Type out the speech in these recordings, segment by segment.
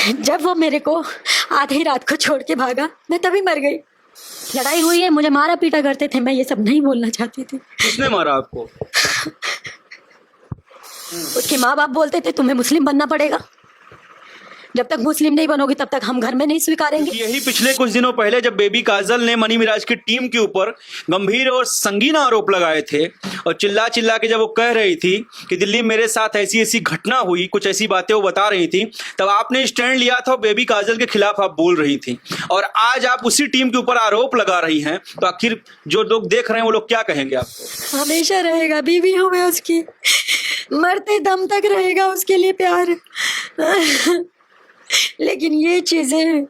जब वो मेरे को आधी रात को छोड़ के भागा, मैं तभी मर गई। लड़ाई हुई है, मुझे मारा पीटा करते थे, मैं ये सब नहीं बोलना चाहती थी। किसने मारा आपको? उसके माँ बाप बोलते थे तुम्हें मुस्लिम बनना पड़ेगा, जब तक मुस्लिम नहीं बनोगी तब तक हम घर में नहीं स्वीकारेंगे। यही पिछले कुछ दिनों पहले जब बेबी काजल ने मनी मिराज की टीम के ऊपर गंभीर और संगीन आरोप लगाए थे और चिल्ला चिल्ला के जब वो कह रही थी कि दिल्ली मेरे साथ ऐसी ऐसी घटना हुई, कुछ ऐसी बातें वो बता रही थी, तब आपने स्टैंड लिया था, बेबी काजल के खिलाफ आप बोल रही थी और आज आप उसी टीम के ऊपर आरोप लगा रही हैं। तो आखिर जो लोग देख रहे हैं वो लोग क्या कहेंगे आपको? हमेशा रहेगा, बीवी हूँ मैं उसकी, मरते दम तक रहेगा उसके लिए प्यार। लेकिन ये चीजें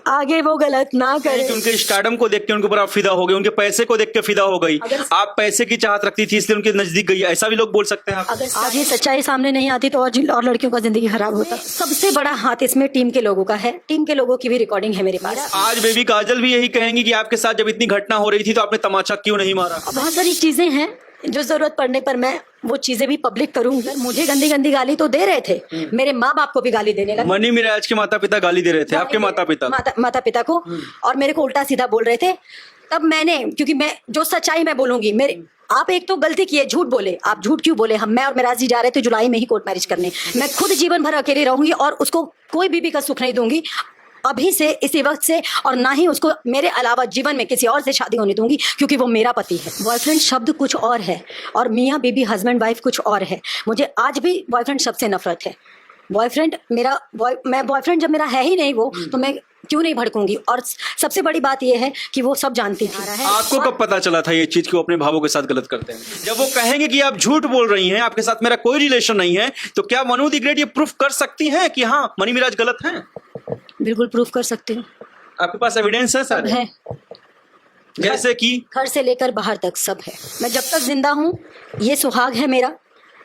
आगे वो गलत ना करे। उनके स्टारडम को देख के उनके ऊपर आप फिदा हो गए, उनके पैसे को देख के फिदा हो गई, आप पैसे की चाहत रखती थी इसलिए उनके नजदीक गई, ऐसा भी लोग बोल सकते हैं आप? अगर आज ये सच्चाई सामने नहीं आती तो और लड़कियों का जिंदगी खराब होता। सबसे बड़ा हाथ इसमें टीम के लोगों का है, टीम के लोगों की भी रिकॉर्डिंग है मेरे पास। आज बेबी काजल भी यही कहेंगी कि आपके साथ जब इतनी घटना हो रही थी तो आपने तमाचा क्यों नहीं मारा? बहुत सारी चीजें हैं जो जरूरत पड़ने पर मैं वो चीजें भी पब्लिक करूंगी। मुझे गंदी गंदी गाली तो दे रहे थे, मेरे माँ बाप को भी गाली देने लगे। मनी मिराज के माता पिता गाली दे रहे थे आपके माता पिता को, और मेरे को उल्टा सीधा बोल रहे थे। तब मैंने, क्योंकि मैं जो सच्चाई मैं बोलूंगी, मेरे आप एक तो गलती किए, झूठ बोले, आप झूठ क्यों बोले? मैं और मेराज जी जा रहे थे जुलाई में ही कोर्ट मैरिज करने। मैं खुद जीवन भर अकेली रहूंगी और उसको कोई बीबी का सुख नहीं दूंगी अभी से, इसी वक्त से, और ना ही उसको मेरे अलावा जीवन में किसी और से शादी होने दूंगी, क्योंकि वो मेरा पति है। बॉयफ्रेंड शब्द कुछ और है और मियाँ बीबी हस्बैंड वाइफ कुछ और है। मुझे आज भी बॉयफ्रेंड शब्द से नफरत है। बॉयफ्रेंड मेरा मैं बॉयफ्रेंड जब मेरा है ही नहीं वो, तो मैं क्यों नहीं भड़कूंगी? और सबसे बड़ी बात यह है कि वो सब जानती थी। आपको कब पता चला था ये चीज कि वो अपने भावों के साथ गलत करते हैं? जब वो कहेंगे कि आप झूठ बोल रही हैं, आपके साथ मेरा कोई रिलेशन नहीं है, तो क्या मनु द ग्रेट ये प्रूफ कर सकती हैं कि हाँ मनी मिराज गलत हैं? बिल्कुल प्रूफ कर सकती हूँ। आपके पास एविडेंस है सर? है, जैसे कि घर से लेकर बाहर तक सब है। मैं जब तक जिंदा हूँ ये सुहाग है मेरा,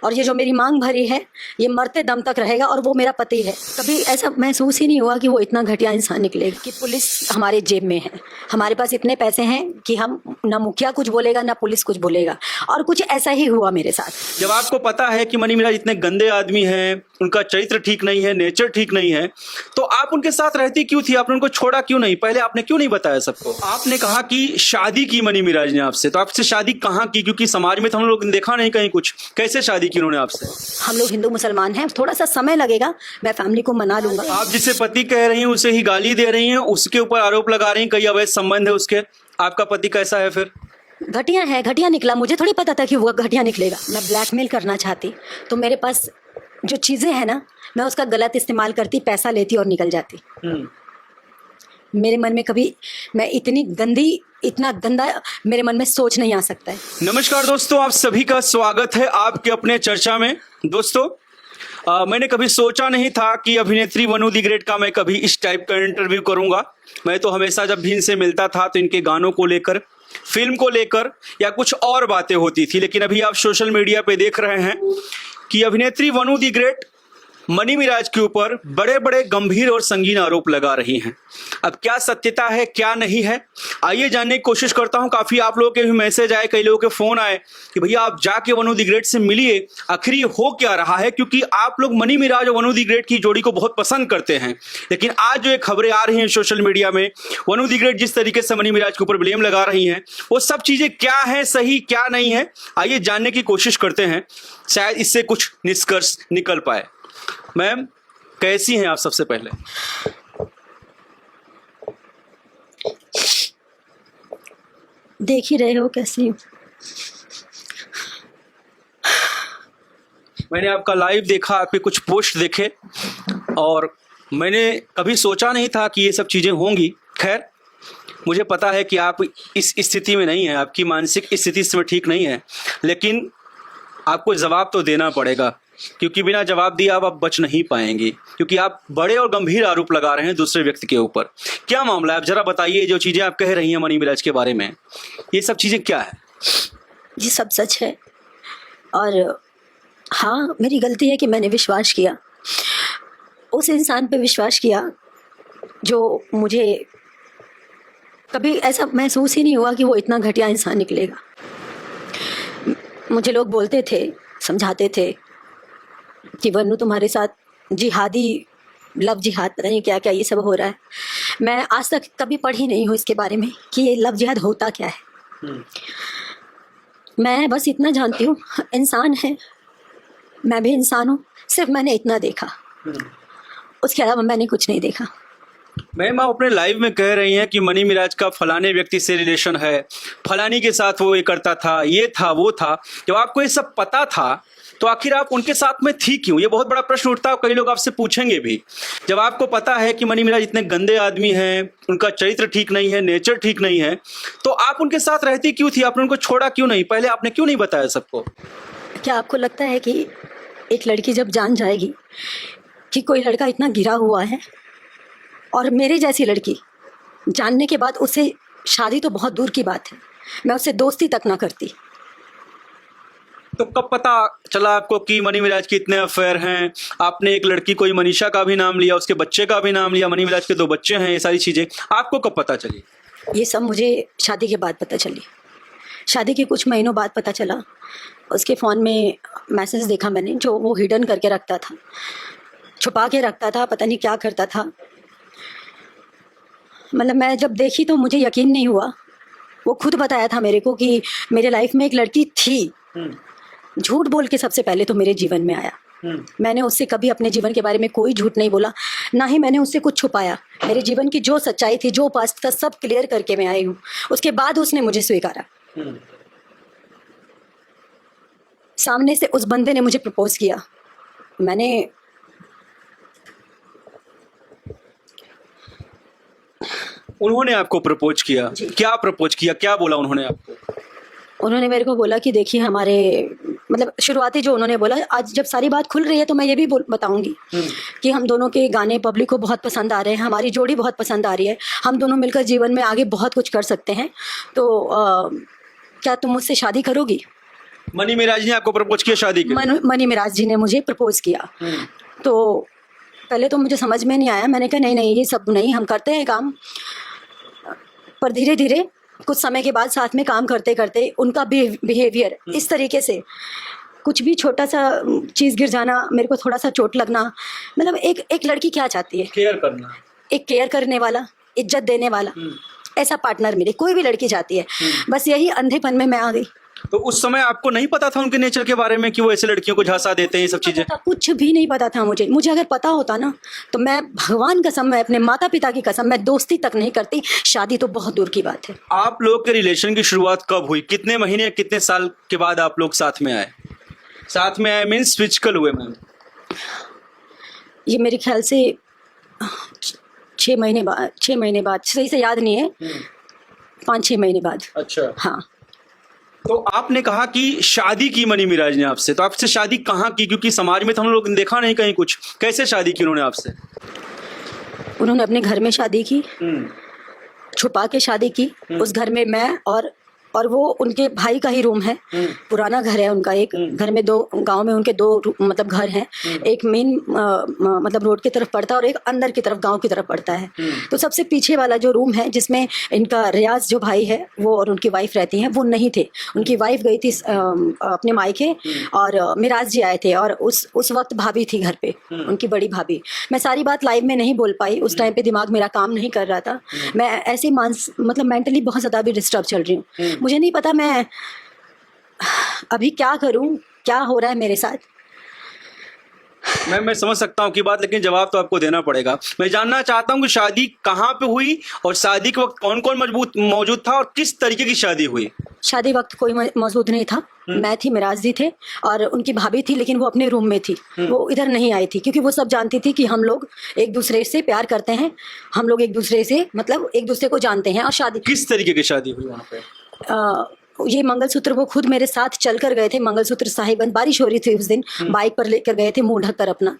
और ये जो मेरी मांग भरी है ये मरते दम तक रहेगा, और वो मेरा पति है। कभी ऐसा महसूस ही नहीं हुआ कि वो इतना घटिया इंसान निकलेगा। कि पुलिस हमारे जेब में है, हमारे पास इतने पैसे हैं कि हम ना मुखिया कुछ बोलेगा ना पुलिस कुछ बोलेगा, और कुछ ऐसा ही हुआ मेरे साथ। जब आपको पता है कि मनी मिराज इतने गंदे आदमी हैं, उनका चरित्र ठीक नहीं है, नेचर ठीक नहीं है, तो आप उनके साथ रहती क्यों थी? आपने उनको छोड़ा क्यों नहीं? पहले आपने क्यों नहीं बताया सबको? आपने कहा कि शादी की मनी मिराज ने आपसे, तो आपसे शादी कहाँ की? क्योंकि समाज में तो हम लोग देखा नहीं कहीं कुछ। कैसे शादी की उन्होंने आपसे? हम लोग हिंदू मुसलमान हैं, थोड़ा सा समय लगेगा, मैं फैमिली को मना लूंगा। आप जिसे पति कह रही हैं उसे ही गाली दे रही हैं, उसके ऊपर आरोप लगा रही हैं कई अवैध संबंध है उसके। आपका पति कैसा है फिर? घटिया है, घटिया निकला। मुझे थोड़ी पता था कि वो घटिया निकलेगा। मैं ब्लैकमेल करना चाहती तो मेरे पास जो चीजें हैं ना, मैं उसका गलत इस्तेमाल करती, पैसा लेती और निकल जाती। मेरे मन में कभी मैं इतना गंदा मेरे मन में सोच नहीं आ सकता है। नमस्कार दोस्तों, आप सभी का स्वागत है आपके अपने चर्चा में। दोस्तों मैंने कभी सोचा नहीं था कि अभिनेत्री मनु द ग्रेट का मैं कभी इस टाइप का इंटरव्यू करूंगा। मैं तो हमेशा जब भी इनसे मिलता था तो इनके गानों को लेकर, फिल्म को लेकर या कुछ और बातें होती थी, लेकिन अभी आप सोशल मीडिया पे देख रहे हैं कि अभिनेत्री Manu the great money mirage के ऊपर बड़े बड़े गंभीर और संगीन आरोप लगा रही हैं। अब क्या सत्यता है क्या नहीं है, आइए जानने की कोशिश करता हूं। काफी आप लोगों के भी मैसेज आए, कई लोगों के फोन आए कि भैया आप जाके मनु द ग्रेट से मिलिए, आखिर हो क्या रहा है, क्योंकि आप लोग मनी मिराज और मनु द ग्रेट की जोड़ी को बहुत पसंद करते हैं। लेकिन आज जो ये खबरें आ रही हैं सोशल मीडिया में, मनु द ग्रेट जिस तरीके से मनी मिराज के ऊपर ब्लेम लगा रही हैं, वो सब चीजें क्या है, सही क्या नहीं है, आइए जानने की कोशिश करते हैं। शायद इससे कुछ निष्कर्ष निकल पाए। मैम कैसी हैं आप? सबसे पहले देख ही रहे हो कैसी। मैंने आपका लाइव देखा, आपके कुछ पोस्ट देखे, और मैंने कभी सोचा नहीं था कि ये सब चीजें होंगी। खैर मुझे पता है कि आप इस स्थिति में नहीं है, आपकी मानसिक स्थिति इसमें ठीक नहीं है, लेकिन आपको जवाब तो देना पड़ेगा, क्योंकि बिना जवाब दिए आप बच नहीं पाएंगे, क्योंकि आप बड़े और गंभीर आरोप लगा रहे हैं दूसरे व्यक्ति के ऊपर। क्या मामला है? आप जरा बताइए, जो चीजें आप कह रही हैं मनी मिराज के बारे में, ये सब चीजें क्या है? ये सब सच है, और हाँ मेरी गलती है कि मैंने विश्वास किया, उस इंसान पे विश्वास किया जो मुझे कभी ऐसा महसूस ही नहीं हुआ कि वो इतना घटिया इंसान निकलेगा। मुझे लोग बोलते थे, समझाते थे कि वनु तुम्हारे साथ जिहादी लव जिहाद, पता नहीं क्या क्या ये सब हो रहा है। मैं आज तक कभी पढ़ी नहीं हूँ इसके बारे में कि ये लव जिहाद होता क्या है। मैं बस इतना जानती हूँ, इंसान है, मैं भी इंसान हूँ, सिर्फ मैंने इतना देखा, उसके अलावा मैंने कुछ नहीं देखा। मैम, आप अपने लाइव में कह रही हैं कि मनी मिराज का फलाने व्यक्ति से रिलेशन है, फलानी के साथ वो ये करता था, ये था वो था। जब आपको ये सब पता था तो आखिर आप उनके साथ में थी क्यों? ये बहुत बड़ा प्रश्न उठता है, कई लोग आपसे पूछेंगे भी। जब आपको पता है कि मनी मिराज इतने गंदे आदमी हैं, उनका चरित्र ठीक नहीं है, नेचर ठीक नहीं है, तो आप उनके साथ रहती क्यों थी? आपने उनको छोड़ा क्यों नहीं? पहले आपने क्यों नहीं बताया सबको? क्या आपको लगता है कि एक लड़की जब जान जाएगी कि कोई लड़का इतना गिरा हुआ है, और मेरी जैसी लड़की जानने के बाद उससे शादी तो बहुत दूर की बात है, मैं उससे दोस्ती तक ना करती। तो कब पता चला आपको कि मनी मिराज के इतने अफेयर हैं? आपने एक लड़की कोई मनीषा का भी नाम लिया, उसके बच्चे का भी नाम लिया, मनी मिराज के 2 बच्चे हैं, ये सारी चीजें आपको कब पता चली? ये सब मुझे शादी के बाद पता चली। शादी के कुछ महीनों बाद पता चला। उसके फ़ोन में मैसेज देखा मैंने, जो वो हिडन करके रखता था, छुपा के रखता था, पता नहीं क्या करता था। मतलब मैं जब देखी तो मुझे यकीन नहीं हुआ। वो खुद बताया था मेरे को कि मेरे लाइफ में एक लड़की थी। झूठ बोल के सबसे पहले तो मेरे जीवन में आया। मैंने उससे कभी अपने जीवन के बारे में कोई झूठ नहीं बोला, ना ही मैंने उससे कुछ छुपाया। मेरे जीवन की जो सच्चाई थी, जो पास्ट था, सब क्लियर करके मैं आई हूँ। उसके बाद उसने मुझे स्वीकारा। सामने से उस बंदे ने मुझे प्रपोज किया। मैंने उन्होंने आपको प्रपोज किया? क्या प्रपोज किया, क्या बोला उन्होंने आपको? उन्होंने मेरे को बोला कि देखिए हमारे, मतलब शुरुआती जो उन्होंने बोला, आज जब सारी बात खुल रही है तो मैं ये भी बताऊंगी कि हम दोनों के गाने पब्लिक को बहुत पसंद आ रहे हैं, हमारी जोड़ी बहुत पसंद आ रही है, हम दोनों मिलकर जीवन में आगे बहुत कुछ कर सकते हैं, तो क्या तुम मुझसे शादी करोगी? मनी मिराज ने आपको प्रपोज किया शादी के? मनी मिराज जी ने मुझे प्रपोज किया। तो पहले तो मुझे समझ में नहीं आया। मैंने कहा नहीं नहीं, ये सब नहीं, हम करते हैं काम। पर धीरे धीरे कुछ समय के बाद साथ में काम करते करते उनका बिहेवियर इस तरीके से, कुछ भी छोटा सा चीज़ गिर जाना, मेरे को थोड़ा सा चोट लगना, मतलब एक लड़की क्या चाहती है? केयर करना, एक केयर करने वाला, इज्जत देने वाला, ऐसा पार्टनर मिले, कोई भी लड़की चाहती है। बस यही अंधेपन में मैं आ गई। तो उस समय आपको नहीं पता था उनके नेचर के बारे में कि वो ऐसे लड़कियों को झांसा देते हैं, ये सब चीजें? कुछ भी नहीं पता था मुझे अगर पता होता ना तो मैं, भगवान कसम, मैं अपने माता पिता की कसम, मैं दोस्ती तक नहीं करती। शादी तो बहुत दूर की बात है। आप लोग के रिलेशन की शुरुआत कब हुई? कितने महीने, कितने साल के बाद आप लोग साथ में आए? साथ में आए मीन्स फिजिकल हुए मैम? ये मेरे ख्याल से 6 महीने बाद, सही से याद नहीं है, 5-6 महीने बाद। अच्छा, हाँ। तो आपने कहा कि शादी की मनी मिराज ने आपसे, तो आपसे शादी कहाँ की? क्योंकि समाज में तो हम लोग देखा नहीं कहीं कुछ। कैसे शादी की उन्होंने आपसे? उन्होंने अपने घर में शादी की, छुपा के शादी की। उस घर में मैं और वो उनके भाई का ही रूम है, पुराना घर है उनका। एक घर में 2, गांव में उनके 2 मतलब घर हैं। एक मेन मतलब रोड की तरफ पड़ता है और एक अंदर की तरफ गांव की तरफ पड़ता है। तो सबसे पीछे वाला जो रूम है जिसमें इनका रियाज जो भाई है वो और उनकी वाइफ रहती हैं, वो नहीं थे। उनकी वाइफ गई थी अपने मायके और मिराज जी आए थे, और उस वक्त भाभी थी घर पे, उनकी बड़ी भाभी। मैं सारी बात लाइव में नहीं बोल पाई, उस टाइम पे दिमाग मेरा काम नहीं कर रहा था। मैं ऐसे मतलब मेंटली बहुत ज़्यादा भी डिस्टर्ब चल रही हूँ। मुझे नहीं पता मैं अभी क्या करूं, क्या हो रहा है मेरे साथ। मैं समझ सकता हूँ की बात, लेकिन जवाब तो आपको देना पड़ेगा। मैं जानना चाहता हूँ कि शादी कहाँ पे हुई और शादी के वक्त कौन कौन मौजूद था और किस तरीके की शादी हुई? शादी वक्त कोई मौजूद नहीं था। मैं थी, मिराज जी थे और उनकी भाभी थी, लेकिन वो अपने रूम में थी, वो इधर नहीं आई थी, क्योंकि वो सब जानती थी कि हम लोग एक दूसरे से प्यार करते हैं, हम लोग एक दूसरे से मतलब एक दूसरे को जानते हैं। और शादी किस तरीके की शादी हुई वहाँ पे? ये मंगलसूत्र वो खुद मेरे साथ चल कर गए थे, मंगलसूत्र साहिबगंज। बारिश हो रही थी उस दिन, बाइक पर लेकर गए थे मुंह ढककर अपना।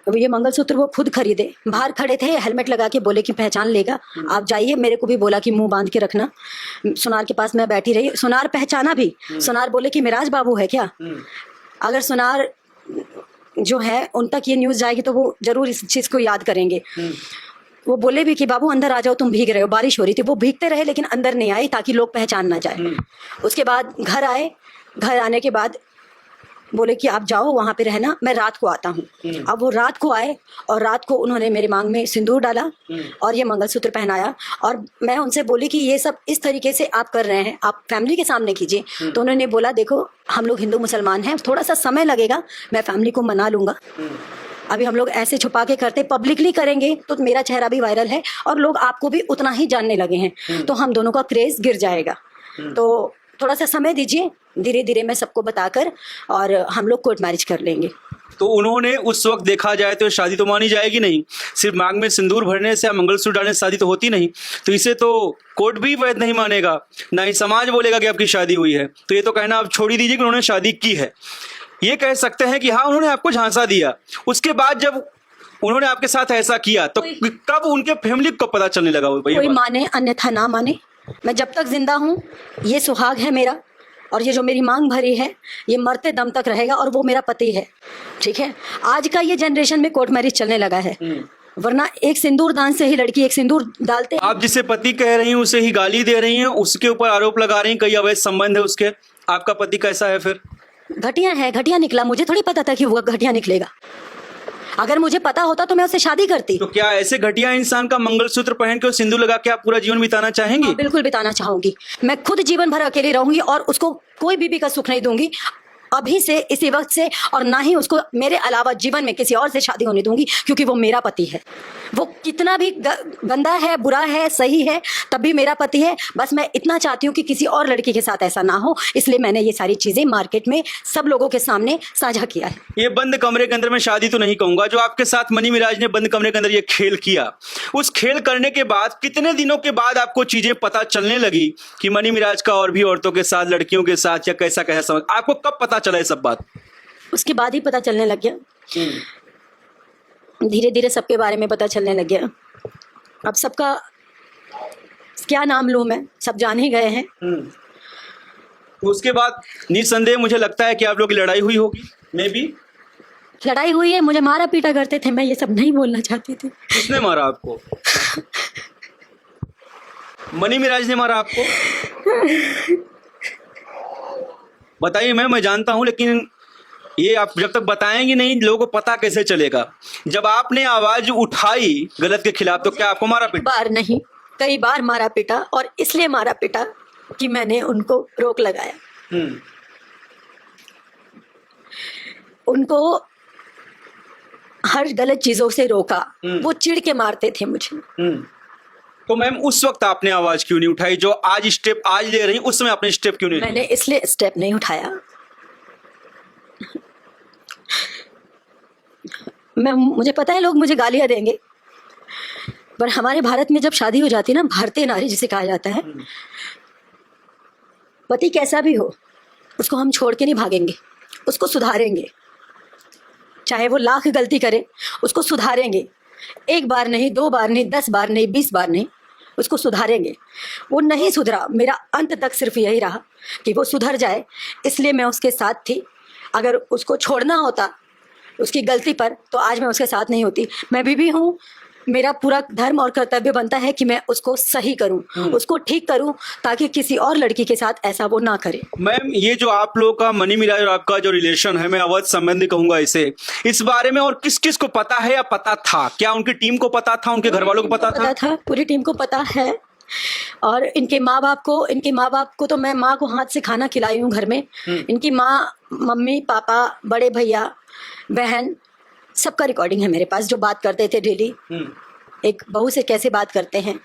ये मंगलसूत्र वो खुद खरीदे, बाहर खड़े थे, हेलमेट लगा के बोले कि पहचान लेगा, आप जाइए। मेरे को भी बोला कि मुंह बांध के रखना। सुनार के पास मैं बैठी रही, सुनार पहचाना भी। सुनार बोले कि मिराज बाबू है क्या? अगर सुनार जो है उन तक ये न्यूज़ जाएगी तो वो जरूर इस चीज़ को याद करेंगे। वो बोले भी कि बाबू अंदर आ जाओ, तुम भीग रहे हो। बारिश हो रही थी, वो भीगते रहे लेकिन अंदर नहीं आए ताकि लोग पहचान ना जाए। उसके बाद घर आए, घर आने के बाद बोले कि आप जाओ वहाँ पे रहना, मैं रात को आता हूँ। अब वो रात को आए और रात को उन्होंने मेरे मांग में सिंदूर डाला और ये मंगलसूत्र पहनाया। और मैं उनसे बोली कि ये सब इस तरीके से आप कर रहे हैं, आप फैमिली के सामने कीजिए। तो उन्होंने बोला देखो हम लोग हिंदू मुसलमान हैं, थोड़ा सा समय लगेगा, मैं फैमिली को मना लूँगा। अभी हम लोग ऐसे छुपा के करते, पब्लिकली करेंगे तो मेरा चेहरा भी वायरल है और लोग आपको भी उतना ही जानने लगे हैं, तो हम दोनों का क्रेज गिर जाएगा। तो थोड़ा सा समय दीजिए, धीरे धीरे मैं सबको बताकर और हम लोग कोर्ट मैरिज कर लेंगे। तो उन्होंने उस वक्त देखा जाए तो शादी तो मानी जाएगी नहीं, सिर्फ मांग में सिंदूर भरने से या मंगलसूत्र डालने से शादी तो होती नहीं। तो इसे तो कोर्ट भी वैध नहीं मानेगा, ना ही समाज बोलेगा कि आपकी शादी हुई है। तो ये तो कहना आप छोड़ ही दीजिए कि उन्होंने शादी की है। ये कह सकते हैं कि हाँ उन्होंने आपको झांसा दिया, उसके बाद जब उन्होंने आपके साथ ऐसा किया तो कब उनके फैमिली को पता चलने लगा? कोई माने अन्यथा ना माने, मैं जब तक जिंदा हूँ ये सुहाग है मेरा, और ये जो मेरी मांग भरी है ये मरते दम तक रहेगा, और वो मेरा पति है। ठीक है, आज का ये जनरेशन में कोर्ट मैरिज चलने लगा है, वरना एक सिंदूर दान से ही लड़की एक सिंदूर डालते। आप जिसे पति कह रही हैं उसे ही गाली दे रही हैं, उसके ऊपर आरोप लगा रही हैं कई अवैध संबंध है उसके। आपका पति कैसा है फिर? घटिया है, घटिया निकला। मुझे थोड़ी पता था कि वो घटिया निकलेगा, अगर मुझे पता होता तो मैं उससे शादी करती। तो क्या ऐसे घटिया इंसान का मंगलसूत्र पहन के और सिंदूर लगा के आप पूरा जीवन बिताना चाहेंगी? हाँ, बिल्कुल बिताना चाहूंगी। मैं खुद जीवन भर अकेली रहूंगी और उसको कोई बीबी का सुख नहीं दूंगी अभी से, इसी वक्त से, और ना ही उसको मेरे अलावा जीवन में किसी और से शादी होने दूंगी, क्योंकि वो मेरा पति है। वो कितना भी गंदा है, बुरा है, सही है, तब भी मेरा पति है। बस मैं इतना चाहती हूँ कि किसी और लड़की के साथ ऐसा ना हो, इसलिए मैंने ये सारी चीजें मार्केट में सब लोगों के सामने साझा किया है। ये बंद कमरे के अंदर मैं शादी तो नहीं कहूंगा, जो आपके साथ मनी मिराज ने बंद कमरे के अंदर ये खेल किया, उस खेल करने के बाद कितने दिनों के बाद आपको चीजें पता चलने लगी कि मनी मिराज का और भी औरतों के साथ, लड़कियों के साथ, या कैसा कैसा समझ, आपको कब पता चला ये सब बात? उसके बाद ही पता चलने लग गया, धीरे धीरे सबके बारे में पता चलने लग गया। अब सबका क्या नाम लूं मैं, सब जान ही गए हैं। तो उसके बाद निसंदेह मुझे लगता है कि आप लोग की लड़ाई हुई होगी। मे भी लड़ाई हुई है, मुझे मारा पीटा करते थे, मैं ये सब नहीं बोलना चाहती थी। किसने मारा आपको? मनी मिराज ने मारा आपको? बताइए। मैं जानता हूं, लेकिन ये आप जब तक बताएंगे नहीं लोगों को पता कैसे चलेगा? जब आपने आवाज उठाई गलत के खिलाफ तो क्या आपको मारा पीटा? बार नहीं, कई बार मारा पीटा, और इसलिए मारा पीटा कि मैंने उनको रोक लगाया। उनको हर गलत चीजों से रोका, वो चिढ़ के मारते थे मुझे। तो मैम उस वक्त आपने आवाज क्यों नहीं उठाई? जो आज स्टेप आज ले रही, उस समय आपने स्टेप क्यों नहीं? मैंने इसलिए स्टेप नहीं उठाया, मुझे पता है लोग मुझे गालियां देंगे, पर हमारे भारत में जब शादी हो जाती है ना, भारतीय नारी जिसे कहा जाता है, पति कैसा भी हो उसको हम छोड़ के नहीं भागेंगे, उसको सुधारेंगे। चाहे वो लाख गलती करे, उसको सुधारेंगे। एक बार नहीं, 2 बार नहीं, 10 बार नहीं, 20 बार नहीं, उसको सुधारेंगे। वो नहीं सुधरा, मेरा अंत तक सिर्फ यही रहा कि वो सुधर जाए, इसलिए मैं उसके साथ थी। अगर उसको छोड़ना होता उसकी गलती पर, तो आज मैं उसके साथ नहीं होती। मैं बीवी हूँ, मेरा पूरा धर्म और कर्तव्य बनता है कि मैं उसको सही करूं, उसको ठीक करूं, ताकि किसी और लड़की के साथ ऐसा वो ना करे। मैम ये जो आप लोग का मनी मिराज और आपका जो रिलेशन है, मैं अवैध संबंधी कहूंगा इसे, इस बारे में और किस किस को पता है या पता था? क्या उनकी टीम को पता था, उनके घर वालों को पता था? पूरी टीम को पता है, और इनके माँ बाप को तो मैं माँ को हाथ से खाना खिलाई हूँ घर में। इनकी माँ, मम्मी, पापा, बड़े भैया, बहन, सबका रिकॉर्डिंग है मेरे पास, जो बात करते थे डेली, एक बहू से कैसे बात करते हैं,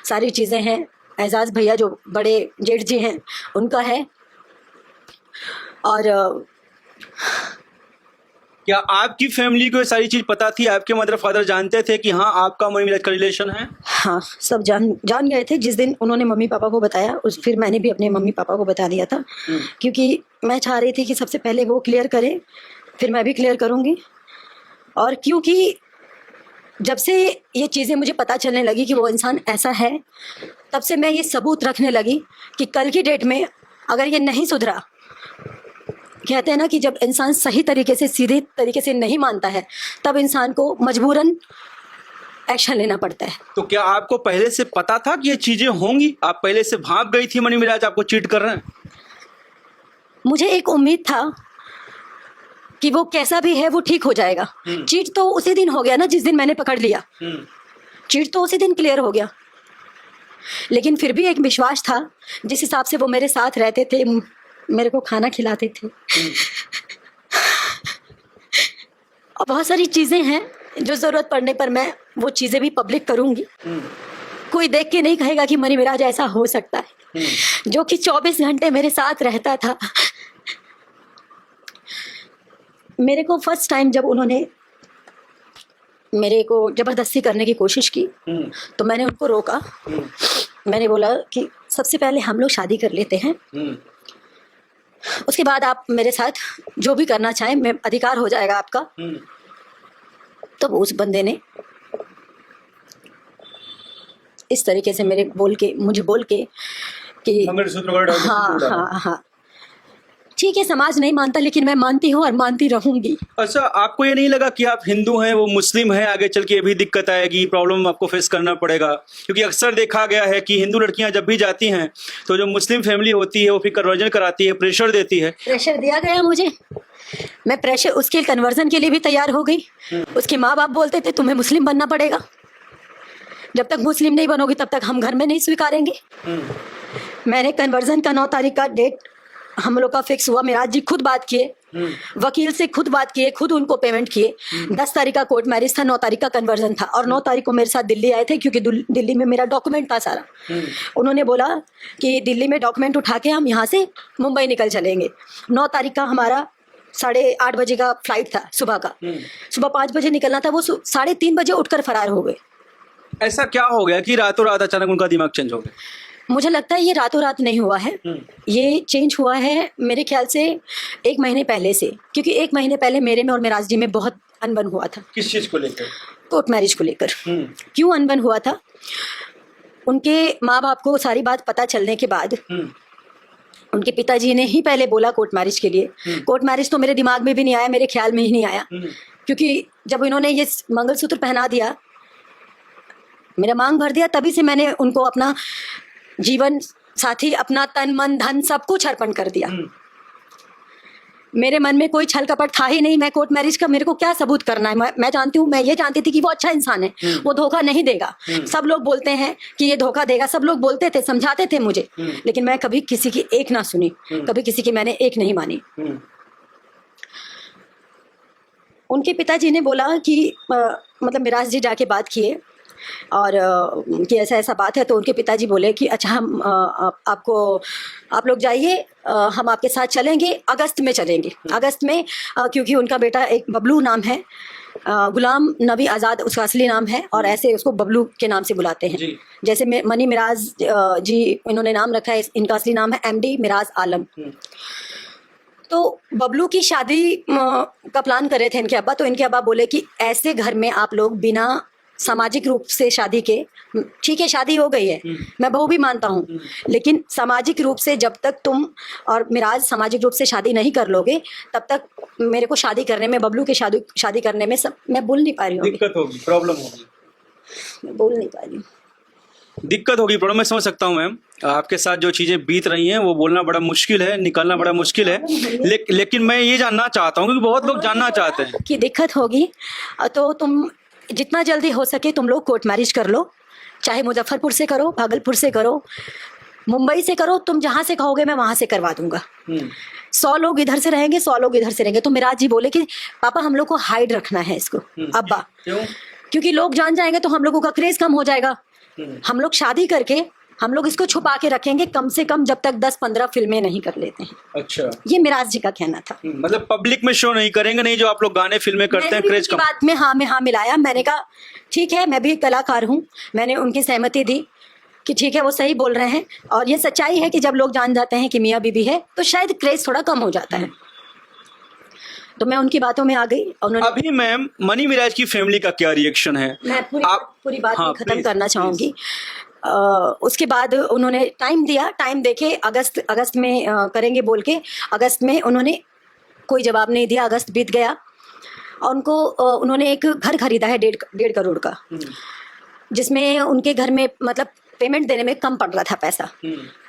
सारी चीज़ें हैं। एजाज भैया जो बड़े जेठ जी हैं उनका है। और क्या आपकी फैमिली को ये सारी चीज पता थी? आपके मदर फादर जानते थे कि हाँ आपका मनी मिराज का रिलेशन है? हाँ, सब जान गए थे। जिस दिन उन्होंने मम्मी पापा को बताया, फिर मैंने भी अपने मम्मी पापा को बता दिया था, क्योंकि मैं चाह रही थी कि सबसे पहले वो क्लियर करे, फिर मैं भी क्लियर करूँगी। और क्योंकि जब से ये चीज़ें मुझे पता चलने लगी कि वो इंसान ऐसा है, तब से मैं ये सबूत रखने लगी कि कल की डेट में अगर ये नहीं सुधरा, कहते हैं ना कि जब इंसान सही तरीके से, सीधे तरीके से नहीं मानता है, तब इंसान को मजबूरन एक्शन लेना पड़ता है। तो क्या आपको पहले से पता था कि ये चीज़ें होंगी? आप पहले से भाग गई थी मनी मिराज आपको चीट कर रहे हैं? मुझे एक उम्मीद था कि वो कैसा भी है वो ठीक हो जाएगा। चीट तो उसी दिन हो गया ना जिस दिन मैंने पकड़ लिया, चीट तो उसी दिन क्लियर हो गया। लेकिन फिर भी एक विश्वास था, जिस हिसाब से वो मेरे साथ रहते थे, मेरे को खाना खिलाते थे, और बहुत सारी चीज़ें हैं जो ज़रूरत पड़ने पर मैं वो चीज़ें भी पब्लिक करूँगी। कोई देख के नहीं कहेगा कि मनी मिराज ऐसा हो सकता है, जो कि 24 घंटे मेरे साथ रहता था। मेरे को फर्स्ट टाइम जब उन्होंने मेरे को ज़बरदस्ती करने की कोशिश की तो मैंने उनको रोका। मैंने बोला कि सबसे पहले हम लोग शादी कर लेते हैं, उसके बाद आप मेरे साथ जो भी करना चाहें, मैं अधिकार हो जाएगा आपका। तो उस बंदे ने इस तरीके से मुझे बोल के कि हाँ ठीक है, समाज नहीं मानता लेकिन मैं मानती हूँ और मानती रहूंगी। अच्छा, आपको ये नहीं लगा कि आप हिंदू हैं, वो मुस्लिम है, आगे चल के भी दिक्कत आएगी, प्रॉब्लम आपको फेस करना पड़ेगा? क्योंकि अक्सर देखा गया है कि हिंदू लड़कियां जब भी जाती हैं तो जो मुस्लिम फैमिली होती है वो फिर कन्वर्जन कराती है, प्रेशर देती है। प्रेशर दिया गया मुझे, मैं प्रेशर उसके कन्वर्जन के लिए भी तैयार हो गई। उसके माँ बाप बोलते थे तुम्हें मुस्लिम बनना पड़ेगा, जब तक मुस्लिम नहीं बनोगी तब तक हम घर में नहीं स्वीकारेंगे। मैंने कन्वर्जन का 9 तारीख का डेट हम लोग का फिक्स हुआ। मिराज जी खुद बात किए, वकील से खुद बात किए, खुद उनको पेमेंट किए। 10 तारीख का कोर्ट मैरिज था, 9 तारीख का कन्वर्जन था, और 9 तारीख को मेरे साथ दिल्ली आए थे क्योंकि दिल्ली में मेरा डॉक्यूमेंट था सारा। उन्होंने बोला कि दिल्ली में डॉक्यूमेंट उठा के हम यहाँ से मुंबई निकल चलेंगे। 9 तारीख का हमारा 8:30 बजे का फ्लाइट था सुबह का, सुबह 5 बजे निकलना था। वो 3:30 बजे उठकर फरार हो गए। ऐसा क्या हो गया कि रातों रात अचानक उनका दिमाग चेंज हो गया? मुझे लगता है ये रातों रात नहीं हुआ है, ये चेंज हुआ है मेरे ख्याल से 1 महीने पहले से, क्योंकि 1 महीने पहले मेरे में और मिराज जी में बहुत अनबन हुआ था। किस चीज को लेकर? कोर्ट मैरिज को लेकर। क्यों अनबन हुआ था? उनके माँ बाप को सारी बात पता चलने के बाद उनके पिताजी ने ही पहले बोला कोर्ट मैरिज के लिए। कोर्ट मैरिज तो मेरे दिमाग में भी नहीं आया, मेरे ख्याल में ही नहीं आया, क्योंकि जब इन्होंने ये मंगलसूत्र पहना दिया, मेरा मांग भर दिया, तभी से मैंने उनको अपना जीवन साथी, अपना तन मन धन सब कुछ अर्पण कर दिया। मेरे मन में कोई छल कपट था ही नहीं। मैं कोर्ट मैरिज का मेरे को क्या सबूत करना है? मैं जानती हूँ, मैं ये जानती थी कि वो अच्छा इंसान है, वो धोखा नहीं देगा। सब लोग बोलते हैं कि ये धोखा देगा, सब लोग बोलते थे, समझाते थे मुझे, लेकिन मैं कभी किसी की एक ना सुनी, कभी किसी की मैंने एक नहीं मानी। उनके पिताजी ने बोला कि मतलब मिराज जी जाके बात किए और कि ऐसा ऐसा बात है, तो उनके पिताजी बोले कि अच्छा हम आप लोग जाइए, हम आपके साथ चलेंगे, अगस्त में चलेंगे। अगस्त में क्योंकि उनका बेटा एक बबलू नाम है, गुलाम नबी आज़ाद उसका असली नाम है, और ऐसे उसको बबलू के नाम से बुलाते हैं। जैसे मनी मिराज जी इन्होंने नाम रखा है, इनका असली नाम है MD मिराज आलम। तो बबलू की शादी का प्लान कर रहे थे इनके अब्बा, तो इनके अब्बा बोले कि ऐसे घर में आप लोग बिना सामाजिक रूप से शादी के, ठीक है शादी हो गई है, मैं बहू भी मानता हूँ, लेकिन सामाजिक रूप से जब तक तुम और मिराज सामाजिक रूप से शादी नहीं कर लोगे, तब तक मेरे को शादी करने में, बबलू के शादी करने में मैं बोल नहीं पा रही हूँ, दिक्कत होगी, प्रॉब्लम होगी, मैं बोल नहीं पा रही हूँ, दिक्कत होगी, प्रॉब्लम। मैं समझ सकता हूँ मैम, आपके साथ जो चीजें बीत रही हैं वो बोलना बड़ा मुश्किल है, निकालना बड़ा मुश्किल है, लेकिन मैं ये जानना चाहता हूँ, क्योंकि बहुत लोग जानना चाहते हैं कि दिक्कत होगी, तो तुम जितना जल्दी हो सके तुम लोग कोर्ट मैरिज कर लो, चाहे मुजफ्फरपुर से करो, भागलपुर से करो, मुंबई से करो, तुम जहाँ से कहोगे मैं वहाँ से करवा दूंगा। 100 लोग इधर से रहेंगे, 100 लोग इधर से रहेंगे। तो मिराज जी बोले कि पापा हम लोग को हाइड रखना है इसको, अब्बा, क्योंकि लोग जान जाएंगे तो हम लोगों का क्रेज कम हो जाएगा। हम लोग शादी करके हम लोग इसको छुपा के रखेंगे, कम से कम जब तक 10-15 फिल्में नहीं कर लेते हैं। अच्छा, ये मिराज जी का कहना था। मतलब पब्लिक में शो नहीं करेंगे, नहीं जो आप लोग गाने फिल्में करते हैं, क्रेज कम। बात में हाँ मिलाया। मैंने कहा ठीक है, मैं भी एक कलाकार हूँ, मैंने उनकी सहमति दी कि ठीक है वो सही बोल रहे हैं, और ये सच्चाई है कि जब लोग जान जाते हैं कि मियाँ बीबी है तो शायद क्रेज थोड़ा कम हो जाता है। तो मैं उनकी बातों में आ गई। अभी मैम मनी मिराज की फैमिली का क्या रिएक्शन है? मैं पूरी बात खत्म करना चाहूंगी। उसके बाद उन्होंने टाइम दिया, टाइम देके अगस्त में करेंगे बोल के, अगस्त में उन्होंने कोई जवाब नहीं दिया। अगस्त बीत गया और उन्होंने एक घर खरीदा है 1.5 करोड़ का, जिसमें उनके घर में मतलब पेमेंट देने में कम पड़ रहा था पैसा।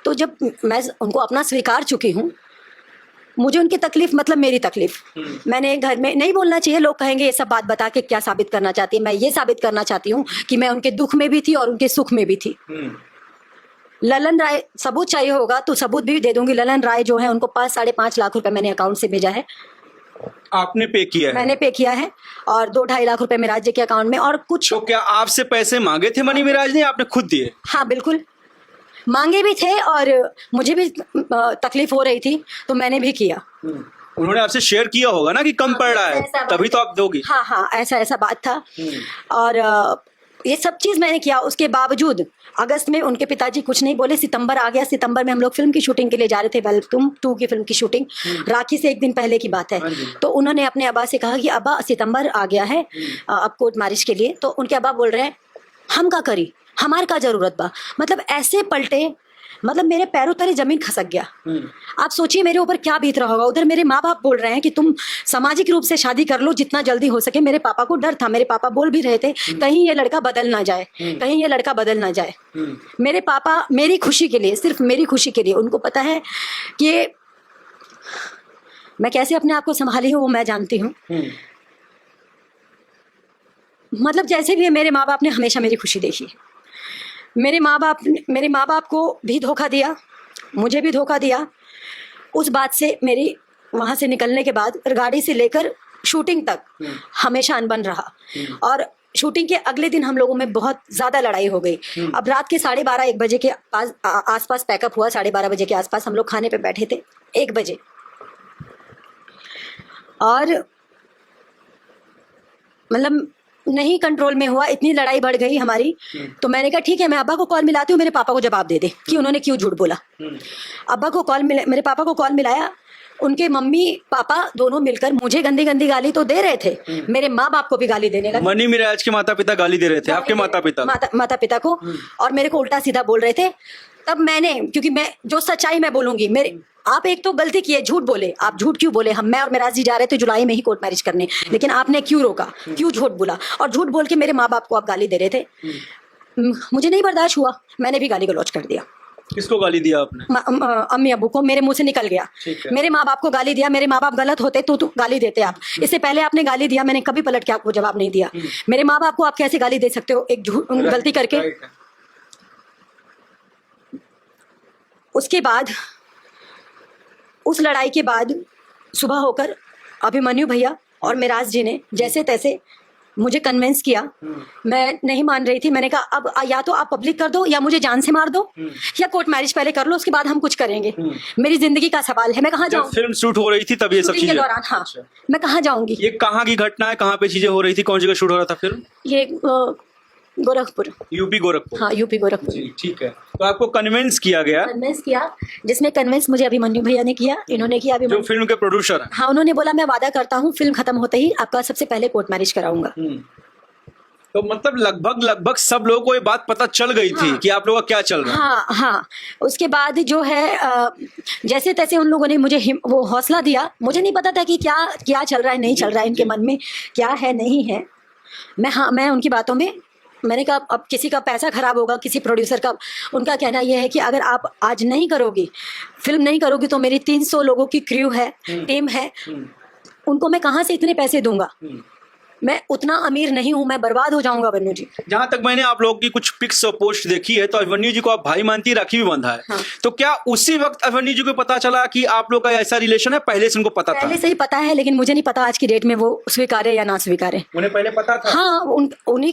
तो जब मैं उनको अपना स्वीकार चुकी हूँ मुझे उनकी तकलीफ मतलब मेरी तकलीफ मैंने घर में नहीं बोलना चाहिए, लोग कहेंगे ये सब बात बता के क्या साबित करना चाहती है। मैं ये साबित करना चाहती हूँ कि मैं उनके दुख में भी थी और उनके सुख में भी थी। ललन राय, सबूत चाहिए होगा तो सबूत भी दे दूंगी। ललन राय जो है उनको 5-5.5 लाख रुपए मैंने अकाउंट से भेजा है। आपने पे किया है? मैंने पे किया है और 2-2.5 लाख रुपए मेराज जी के अकाउंट में। और कुछ तो क्या आपसे पैसे मांगे थे मनी मिराज ने, आपने खुद दिए? हाँ बिल्कुल मांगे भी थे और मुझे भी तकलीफ हो रही थी तो मैंने भी किया। उन्होंने आपसे शेयर किया होगा ना कि कम पड़ रहा है, तभी तो आप दोगी। हाँ हाँ ऐसा बात था। और ये सब चीज मैंने किया। उसके बावजूद अगस्त में उनके पिताजी कुछ नहीं बोले। सितंबर आ गया, सितंबर में हम लोग फिल्म की शूटिंग के लिए जा रहे थे, वेलकम 2 की फिल्म की शूटिंग। राखी से एक दिन पहले की बात है। तो उन्होंने अपने अब्बा से कहा कि अब्बा सितंबर आ गया है अब कोर्ट मैरिज के लिए। तो उनके अब्बा बोल रहे हैं हम का करी, हमार का जरूरत बा। मतलब ऐसे पलटे, मतलब मेरे पैरों तले जमीन खसक गया। आप सोचिए मेरे ऊपर क्या बीत रहा होगा। उधर मेरे माँ बाप बोल रहे हैं कि तुम सामाजिक रूप से शादी कर लो जितना जल्दी हो सके। मेरे पापा को डर था, मेरे पापा बोल भी रहे थे कहीं ये लड़का बदल ना जाए, कहीं ये लड़का बदल ना जाए। मेरे पापा मेरी खुशी के लिए, सिर्फ मेरी खुशी के लिए, उनको पता है कि मैं कैसे अपने आप को संभाली हूँ वो मैं जानती हूँ। मतलब जैसे भी है मेरे माँ बाप ने हमेशा मेरी खुशी देखी। मेरे माँ बाप को भी धोखा दिया, मुझे भी धोखा दिया। उस बात से मेरी वहाँ से निकलने के बाद गाड़ी से लेकर शूटिंग तक हमेशा अनबन रहा। और शूटिंग के अगले दिन हम लोगों में बहुत ज़्यादा लड़ाई हो गई। अब रात के 12:30-1 बजे के आसपास पैकअप हुआ। 12:30 बजे के आसपास हम लोग खाने पे बैठे थे 1 बजे। और मतलब नहीं कंट्रोल में हुआ, इतनी लड़ाई बढ़ गई हमारी। तो मैंने कहा ठीक है मैं अब्बा को कॉल मिलाती हूँ, मेरे पापा को जवाब दे दे कि उन्होंने क्यों झूठ बोला। अब्बा को मेरे पापा को कॉल मिलाया। उनके मम्मी पापा दोनों मिलकर मुझे गंदी गंदी गाली तो दे रहे थे, मेरे माँ बाप को भी गाली देने लगे। मनी मिराज के माता पिता गाली दे रहे थे आपके माता पिता को, और मेरे को उल्टा सीधा बोल रहे थे। तब मैंने, क्योंकि मैं जो सच्चाई मैं बोलूंगी, मेरे आप एक तो गलती किए, झूठ बोले। आप झूठ क्यों बोले? मैं और मेराज जी जा रहे थे जुलाई में ही कोर्ट मैरिज करने, लेकिन आपने क्यों रोका, क्यों झूठ बोला? और झूठ बोल के मेरे माँ बाप को आप गाली दे रहे थे। मुझे नहीं बर्दाश्त हुआ, मैंने भी गाली गलौज कर दिया। किसको गाली दिया आपने? अम्मी अब्बू को। मेरे मुंह से निकल गया। मेरे माँ बाप को गाली दिया। मेरे माँ बाप गलत होते तो गाली देते आप। इससे पहले आपने गाली दिया, मैंने कभी पलट के आपको जवाब नहीं दिया। मेरे माँ बाप को आप कैसे गाली दे सकते हो एक झूठ गलती करके? उसके बाद, उस लड़ाई के बाद सुबह होकर अभिमन्यु भैया और मेराज जी ने जैसे तैसे मुझे कन्विंस किया। मैं नहीं मान रही थी। मैंने कहा अब या तो आप पब्लिक कर दो या मुझे जान से मार दो, या कोर्ट मैरिज पहले कर लो, उसके बाद हम कुछ करेंगे। मेरी जिंदगी का सवाल है, मैं कहाँ जाऊँ? फिल्म शूट हो रही थी तब ये सब चीजें? दौरान हाँ। मैं कहाँ जाऊंगी? ये कहाँ की घटना है, कहाँ पे चीजें हो रही थी, कौन जगह शूट हो रहा था फिल्म? ये गोरखपुर, यूपी गोरखपुर। हाँ यूपी गोरखपुर। ठीक है। तो आपको कन्विंस किया गया? कन्विंस किया, जिसमें कन्विंस मुझे अभिमन्यु भैया ने किया। इन्होंने किया, जो फिल्म के प्रोड्यूसर हैं। हाँ, उन्होंने बोला मैं वादा करता हूँ फिल्म खत्म होते ही आपका सबसे पहले कोर्ट मैरिज कराऊंगा। तो मतलब लगभग सब लोगों को ये बात पता चल गई थी कि आप लोगों का क्या चल रहा है। हाँ। उसके बाद जो है जैसे तैसे उन लोगों ने मुझे वो हौसला दिया। मुझे नहीं पता था कि क्या चल रहा है, नहीं चल रहा है, इनके मन में क्या है नहीं है। मैं उनकी बातों में, मैंने कहा अब किसी का पैसा खराब होगा, किसी प्रोड्यूसर का। उनका कहना यह है कि अगर आप आज नहीं करोगी, फिल्म नहीं करोगी, तो मेरी 300 लोगों की क्रू है, टीम है, उनको मैं कहाँ से इतने पैसे दूंगा? मैं उतना अमीर नहीं हूं, मैं बर्बाद हो जाऊंगा। अभिमन्यु जी, जहां तक मैंने आप लोगों की कुछ पिक्स और पोस्ट देखी है तो अभिमन्यु जी को आप भाई मानती, राखी भी बंधा है। हाँ। तो क्या उसी वक्त अभिमन्यु जी को पता चला कि आप लोग का ऐसा रिलेशन है? पहले से उनको पता था? पहले से ही पता है, लेकिन मुझे नहीं पता आज की डेट में वो स्वीकारे या ना स्वीकारे। उन्हें पहले पता था? हाँ, उन्हीं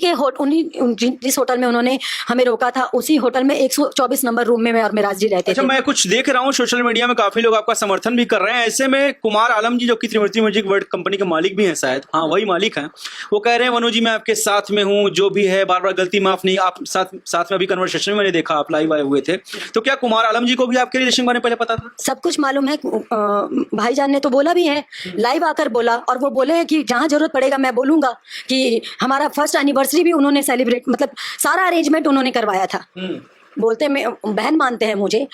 जिस होटल में उन्होंने हमें रोका था, उसी होटल में 124 नंबर रूम में मैं और मेराज जी रहते थे। मैं कुछ देख रहा हूँ सोशल मीडिया में, काफी लोग आपका समर्थन भी कर रहे हैं। ऐसे में कुमार आलम जी, जो कि त्रिमूर्ति म्यूजिक वर्ल्ड कंपनी के मालिक भी हैं शायद, हाँ वही मालिक हैं, वो कह रहे हैं मनोज जी मैं आपके साथ में हूँ, जो भी है बार बार गलती माफ नहीं। आप साथ में अभी कन्वर्सेशन में मैंने देखा आप लाइव आए हुए थे। तो क्या कुमार आलम जी को भी आपके रिलेशन के बारे में पहले पता था? सब कुछ मालूम है। भाईजान ने तो बोला भी है, लाइव आकर बोला, और वो बोले हैं कि जहाँ जरूरत पड़ेगा मैं बोलूंगा कि हमारा फर्स्ट एनिवर्सरी भी उन्होंने सेलिब्रेट, मतलब सारा अरेंजमेंट उन्होंने करवाया था। बोलते मैं बहन मानते हैं मुझे।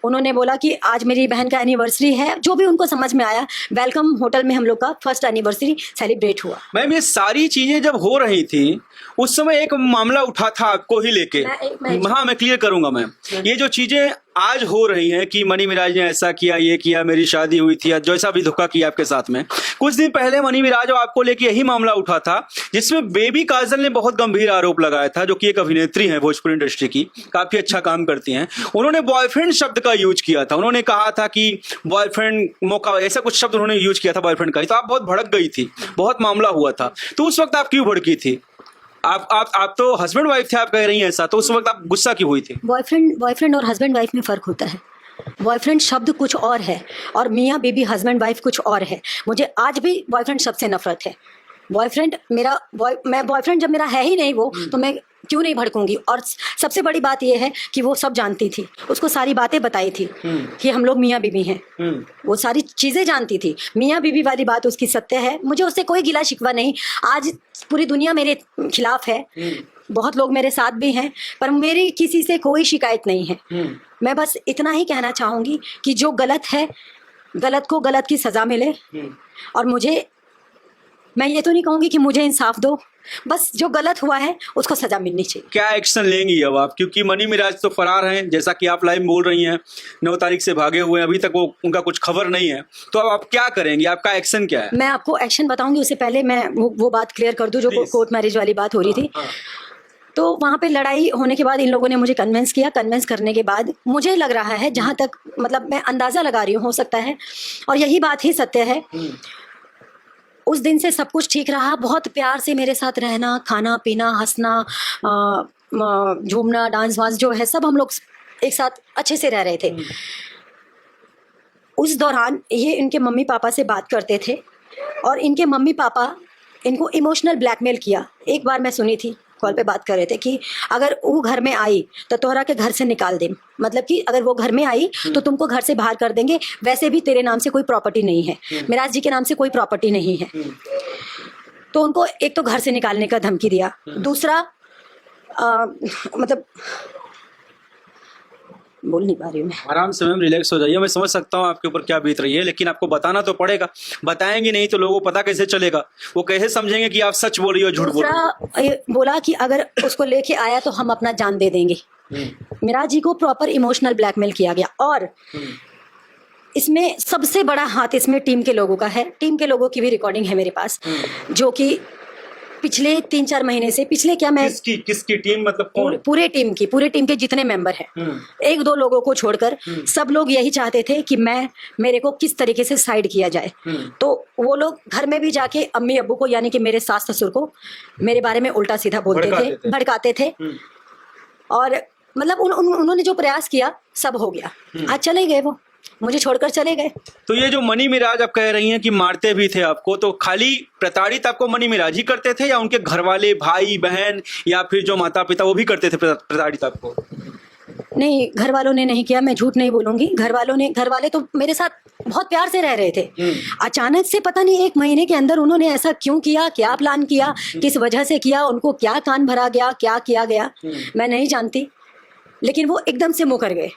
उन्होंने बोला कि आज मेरी बहन का एनिवर्सरी है, जो भी उनको समझ में आया। वेलकम होटल में हम लोग का फर्स्ट एनिवर्सरी सेलिब्रेट हुआ। मैम, ये सारी चीजें जब हो रही थी उस समय एक मामला उठा था आपको ही लेके। हाँ, मैं क्लियर करूंगा मैम। ये जो चीजें आज हो रही हैं कि मनी मिराज ने ऐसा किया, ये किया, मेरी शादी हुई थी, या जैसा भी धोखा किया आपके साथ में। कुछ दिन पहले मनी मिराज और आपको लेके यही मामला उठा था, जिसमें बेबी काजल ने बहुत गंभीर आरोप लगाया था, जो कि एक अभिनेत्री है भोजपुरी इंडस्ट्री की, काफी अच्छा काम करती हैं। उन्होंने बॉयफ्रेंड शब्द का यूज किया था। उन्होंने कहा था कि बॉयफ्रेंड मौका, ऐसा कुछ शब्द उन्होंने यूज किया था बॉयफ्रेंड का ही। तो आप बहुत भड़क गई थी, बहुत मामला हुआ था। तो उस वक्त आप क्यों भड़की थी? आप तो हस्बैंड वाइफ थे, आप कह रही हैं ऐसा, तो उस वक्त आप गुस्सा क्यों हुई थी? बॉयफ्रेंड और हस्बैंड वाइफ में फ़र्क होता है। बॉयफ्रेंड शब्द कुछ और है और मियाँ बीबी हस्बैंड वाइफ कुछ और है। मुझे आज भी बॉयफ्रेंड शब्द से नफरत है। बॉयफ्रेंड मेरा मैं बॉयफ्रेंड जब मेरा है ही नहीं वो, तो मैं क्यों नहीं भड़कूंगी। और सबसे बड़ी बात यह है कि वो सब जानती थी, उसको सारी बातें बताई थी कि हम लोग मियाँ बीबी हैं। वो सारी चीज़ें जानती थी। मियाँ बीबी वाली बात उसकी सत्य है, मुझे उससे कोई गिला शिकवा नहीं। आज पूरी दुनिया मेरे खिलाफ है, बहुत लोग मेरे साथ भी हैं, पर मेरी किसी से कोई शिकायत नहीं है। मैं बस इतना ही कहना चाहूँगी कि जो गलत है, गलत को गलत की सज़ा मिले। और मैं ये तो नहीं कहूँगी कि मुझे इंसाफ दो, बस जो गलत हुआ है उसको सजा मिलनी चाहिए। क्या एक्शन लेंगी अब आप? क्योंकि मनी मिराज तो फरार हैं, जैसा कि आप लाइव बोल रही हैं, 9 तारीख से भागे हुए हैं, अभी तक वो उनका कुछ खबर नहीं है। तो अब आप क्या करेंगी? आपका एक्शन क्या है? मैं आपको एक्शन बताऊंगी, उससे पहले मैं वो बात क्लियर कर दूं जो कोर्ट मैरिज वाली बात हो रही थी। तो वहाँ पे लड़ाई होने के बाद इन लोगों ने मुझे कन्विंस किया। कन्विंस करने के बाद मुझे लग रहा है, जहाँ तक मतलब मैं अंदाज़ा लगा रही हूँ, हो सकता है और यही बात ही सत्य है, उस दिन से सब कुछ ठीक रहा। बहुत प्यार से मेरे साथ रहना, खाना पीना, हंसना, झूमना, डांस वांस जो है सब हम लोग एक साथ अच्छे से रह रहे थे। उस दौरान ये इनके मम्मी पापा से बात करते थे और इनके मम्मी पापा इनको इमोशनल ब्लैकमेल किया। एक बार मैं सुनी थी, कॉल पे बात कर रहे थे कि अगर वो घर में आई तो तोहरा के घर से निकाल दे, मतलब कि अगर वो घर में आई तो तुमको घर से बाहर कर देंगे। वैसे भी तेरे नाम से कोई प्रॉपर्टी नहीं है, मिराज जी के नाम से कोई प्रॉपर्टी नहीं है। तो उनको एक तो घर से निकालने का धमकी दिया, दूसरा मतलब बोल नहीं पा रही हूँ मैं। आराम से मैम, रिलैक्स हो जाइए। मैं समझ सकता हूँ आपके ऊपर क्या बीत रही है, लेकिन आपको बताना तो पड़ेगा। बताएंगे नहीं तो लोगों को पता कैसे चलेगा? वो कैसे समझेंगे कि आप सच बोल रही हो, झूठ बोल रही हो? दूसरा बोला कि अगर उसको लेके आया तो हम अपना जान दे देंगे। मिराज जी को प्रॉपर इमोशनल ब्लैकमेल किया गया। और इसमें सबसे बड़ा हाथ इसमें टीम के लोगों का है। टीम के लोगों की भी रिकॉर्डिंग है मेरे पास, जो कि पिछले 3-4 महीने से, पिछले क्या मैं किसकी टीम, मतलब कौन? पूरे टीम के जितने मेंबर हैं, 1-2 लोगों को छोड़कर सब लोग यही चाहते थे कि मेरे को किस तरीके से साइड किया जाए। तो वो लोग घर में भी जाके अम्मी अब्बू को, यानी कि मेरे सास ससुर को मेरे बारे में उल्टा सीधा बोलते थे, भड़काते थे। और मतलब उन्होंने जो प्रयास किया सब हो गया। आज चले गए, वो मुझे छोड़कर चले गए। तो ये जो मनी मिराज आप कह रही हैं कि मारते भी थे आपको, तो खाली प्रताड़ित आपको मनी मिराज ही करते थे, या उनके घर वाले, भाई बहन, या फिर जो माता पिता, वो भी करते थे प्रताड़ित आपको? नहीं, घर वालों ने नहीं किया, मैं झूठ नहीं बोलूंगी। घर वाले तो मेरे साथ बहुत प्यार से रह रहे थे। अचानक से पता नहीं 1 महीने के अंदर उन्होंने ऐसा क्यों किया, क्या प्लान किया, किस वजह से किया, उनको क्या कान भरा गया, क्या किया गया, मैं नहीं जानती, लेकिन वो एकदम से मुकर गए।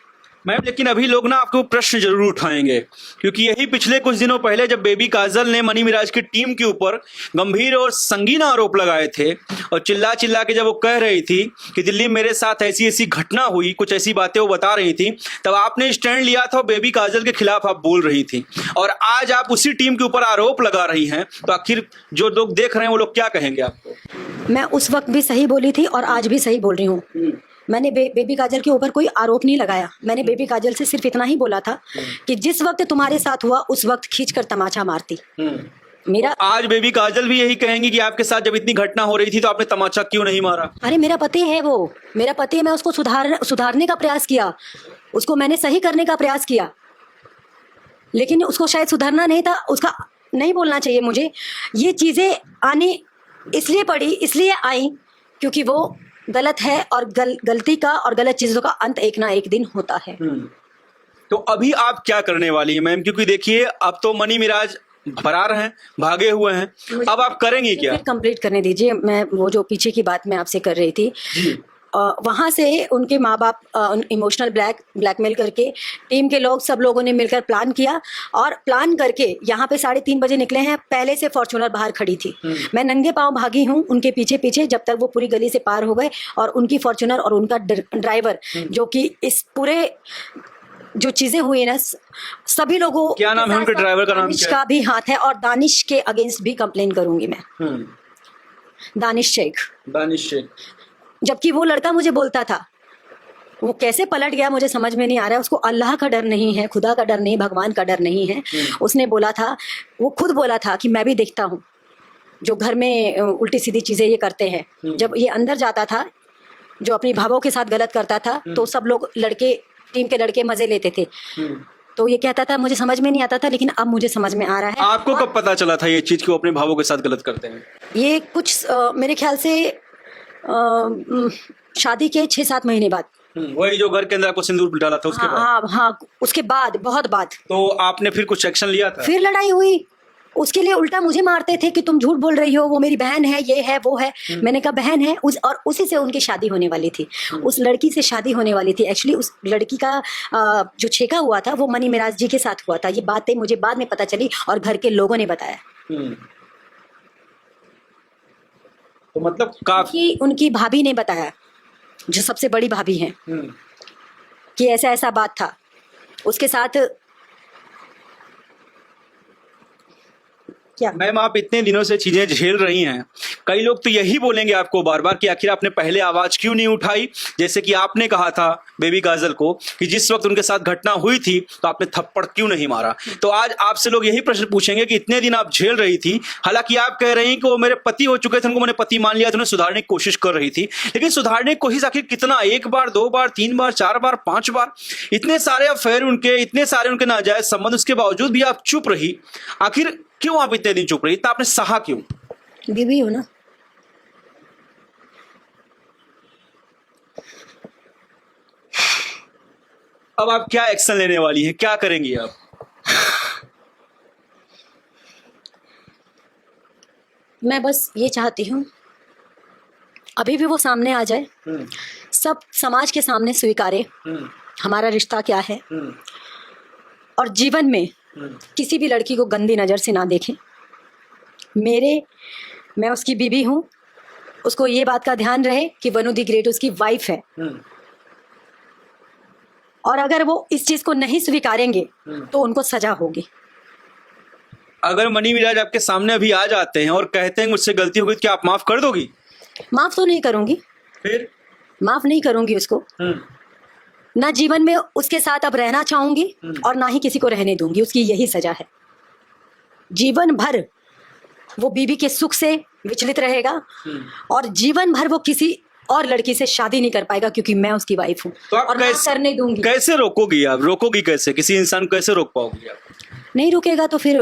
मैम, लेकिन अभी लोग ना आपको प्रश्न जरूर उठाएंगे, क्योंकि यही पिछले कुछ दिनों पहले जब बेबी काजल ने मनी मिराज की टीम के ऊपर गंभीर और संगीन आरोप लगाए थे, और चिल्ला चिल्ला के जब वो कह रही थी कि दिल्ली मेरे साथ ऐसी ऐसी घटना हुई, कुछ ऐसी बातें वो बता रही थी, तब आपने स्टैंड लिया था, बेबी काजल के खिलाफ आप बोल रही थी। और आज आप उसी टीम के ऊपर आरोप लगा रही हैं, तो आखिर जो लोग देख रहे हैं वो लोग क्या कहेंगे आपको? मैं उस वक्त भी सही बोली थी और आज भी सही बोल रही हूँ। मैंने बेबी काजल के ऊपर कोई आरोप नहीं लगाया। मैंने बेबी काजल से सिर्फ इतना ही बोला था कि जिस वक्त तुम्हारे साथ हुआ उस वक्त खींचकर तमाचा मारती। मेरा आज बेबी काजल भी यही कहेंगी कि आपके साथ जब इतनी घटना हो रही थी तो आपने तमाचा क्यों नहीं मारा? अरे मेरा पति है वो, मेरा पति है, मैं उसको सुधारने का प्रयास किया, उसको मैंने सही करने का प्रयास किया, लेकिन उसको शायद सुधारना नहीं था, उसका नहीं बोलना चाहिए मुझे। ये चीज़ें आनी इसलिए पड़ी, इसलिए आई क्योंकि वो गलत है और गलती का और गलत चीज़ों का अंत एक ना एक दिन होता है। तो अभी आप क्या करने वाली हैं मैम? क्योंकि देखिए अब तो मनी मिराज फरार हैं, भागे हुए हैं, अब आप करेंगी क्या? कंप्लीट करने दीजिए। मैं वो जो पीछे की बात मैं आपसे कर रही थी, वहाँ से उनके माँ बाप इमोशनल ब्लैकमेल करके टीम के लोग सब लोगों ने मिलकर प्लान किया और प्लान करके यहाँ पे 3:30 बजे निकले हैं। पहले से फॉर्च्यूनर बाहर खड़ी थी, मैं नंगे पांव भागी हूँ उनके पीछे पीछे जब तक वो पूरी गली से पार हो गए। और उनकी फॉर्च्यूनर और उनका ड्राइवर जो कि इस पूरे जो चीजें हुई ना सभी लोगों, क्या नाम है उनके ड्राइवर का? नाम दानिश क्या है? का भी हाथ है और दानिश के अगेंस्ट भी कंप्लेन करूंगी मैं। दानिश शेख। जबकि वो लड़का मुझे बोलता था, वो कैसे पलट गया मुझे समझ में नहीं आ रहा है। उसको अल्लाह का डर नहीं है, खुदा का डर नहीं, भगवान का डर नहीं है। उसने बोला था, वो खुद बोला था कि मैं भी देखता हूँ जो घर में उल्टी सीधी चीजें ये करते हैं। जब ये अंदर जाता था, जो अपनी भावों के साथ गलत करता था, तो सब लोग लड़के, टीम के लड़के मजे लेते थे। तो ये कहता था मुझे समझ में नहीं आता था, लेकिन अब मुझे समझ में आ रहा है। आपको कब पता चला था ये चीज कि वो अपने भावों के साथ गलत करते हैं? ये कुछ मेरे ख्याल से शादी के 6-7 महीने बाद। वही जो घर के अंदर आपको सिंदूर डाला था उसके बाद? हाँ, उसके बाद, बहुत बाद। तो आपने फिर कुछ एक्शन लिया था? फिर लड़ाई हुई, उसके लिए उल्टा मुझे मारते थे कि तुम झूठ बोल रही हो, वो मेरी बहन है, ये है वो है। मैंने कहा बहन है और उसी से उनकी शादी होने वाली थी, उस लड़की से शादी होने वाली थी। एक्चुअली उस लड़की का जो छेका हुआ था वो मनी मिराज जी के साथ हुआ था। ये बातें मुझे बाद में पता चली और घर के लोगों ने बताया। तो मतलब काफी उनकी भाभी ने बताया, जो सबसे बड़ी भाभी हैं, कि ऐसा ऐसा बात था उसके साथ। क्या मैम, आप इतने दिनों से चीजें झेल रही हैं, कई लोग तो यही बोलेंगे आपको बार बार कि आखिर आपने पहले आवाज क्यों नहीं उठाई। जैसे कि आपने कहा था बेबी काजल को कि जिस वक्त उनके साथ घटना हुई थी तो आपने थप्पड़ क्यों नहीं मारा। तो आज आपसे लोग यही प्रश्न पूछेंगे कि इतने दिन आप झेल रही थी, हालांकि आप कह रही हैं कि वो मेरे पति हो चुके थे, उनको मैंने पति मान लिया, तो उन्हें सुधारने की कोशिश कर रही थी। लेकिन सुधारने की कोशिश आखिर कितना? 1 बार, 2 बार, 3 बार, 4 बार, 5 बार? इतने सारे अफेयर उनके, इतने सारे उनके नाजायज संबंध, उसके बावजूद भी आप चुप रही। आखिर क्यों आप इतने दिन चुप रही? तो आपने सहा क्यों? बीवी हो ना। अब आप क्या एक्शन लेने वाली हैं, क्या करेंगी आप? मैं बस ये चाहती हूँ अभी भी वो सामने आ जाए, सब समाज के सामने स्वीकारे हमारा रिश्ता क्या है, और जीवन में किसी भी लड़की को गंदी नज़र से ना देखें। मैं उसकी बीवी हूँ, उसको ये बात का ध्यान रहे कि वनु दी ग्रेट उसकी वाइफ है। और अगर वो इस चीज़ को नहीं स्वीकारेंगे तो उनको सजा होगी। अगर मनी मिराज आपके सामने अभी आ जाते हैं और कहते हैं मुझसे गलती हो गई, तो क्या आप माफ कर दोगी? माफ तो नहीं करूंगी, फिर माफ नहीं करूंगी उसको। ना जीवन में उसके साथ अब रहना चाहूंगी और ना ही किसी को रहने दूंगी। उसकी यही सजा है। जीवन भर वो बीवी के सुख से विचलित रहेगा और जीवन भर वो किसी और लड़की से शादी नहीं कर पाएगा, क्योंकि मैं उसकी वाइफ हूँ। तो आप और ना करने दूंगी। कैसे रोकोगी आप? रोकोगी कैसे? किसी इंसान को कैसे रोक पाओगी आप? नहीं रुकेगा तो फिर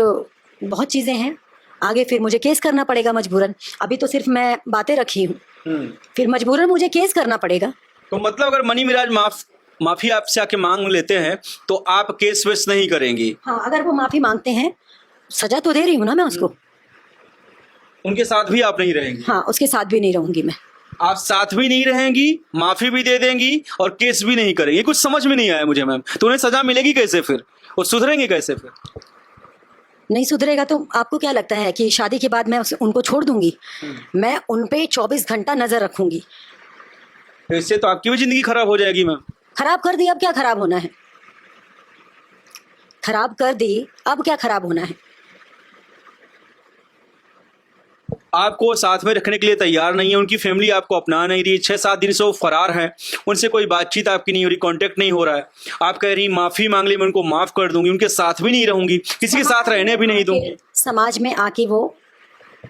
बहुत चीजें हैं आगे, फिर मुझे केस करना पड़ेगा मजबूरन। अभी तो सिर्फ मैं बातें रखी हूँ, फिर मजबूरन मुझे केस करना पड़ेगा। तो मतलब अगर मनी मिराज माफी आपसे आके मांग लेते हैं तो आप केस वेस नहीं करेंगी? हाँ, अगर वो माफी मांगते हैं, सजा तो दे रही हूँ ना मैं उसको। उनके साथ भी आप नहीं रहेंगी? हाँ, उसके साथ भी नहीं रहूंगी मैं। आप साथ भी नहीं रहेंगी, माफी भी दे देंगी और केस भी नहीं करेंगी? कुछ समझ में नहीं आया मुझे मैम। तो उन्हें सजा मिलेगी कैसे फिर, और सुधरेंगे कैसे फिर? नहीं सुधरेगा तो आपको क्या लगता है कि शादी के बाद मैं उनको छोड़ दूंगी? मैं उन पे 24 घंटा नजर रखूंगी। तो इससे तो आपकी भी जिंदगी खराब हो जाएगी मैम। खराब कर दी, अब क्या खराब होना है? खराब कर दी, अब क्या खराब होना है? आपको साथ में रखने के लिए तैयार नहीं है, उनकी फैमिली आपको अपना नहीं रही। 6-7 दिन से वो फरार हैं, उनसे कोई बातचीत आपकी नहीं हो रही, कांटेक्ट नहीं हो रहा है। आप कह रही माफी मांग ली, मैं उनको माफ कर दूंगी, उनके साथ भी नहीं रहूंगी, किसी के साथ रहने भी नहीं दूंगी। समाज में आके वो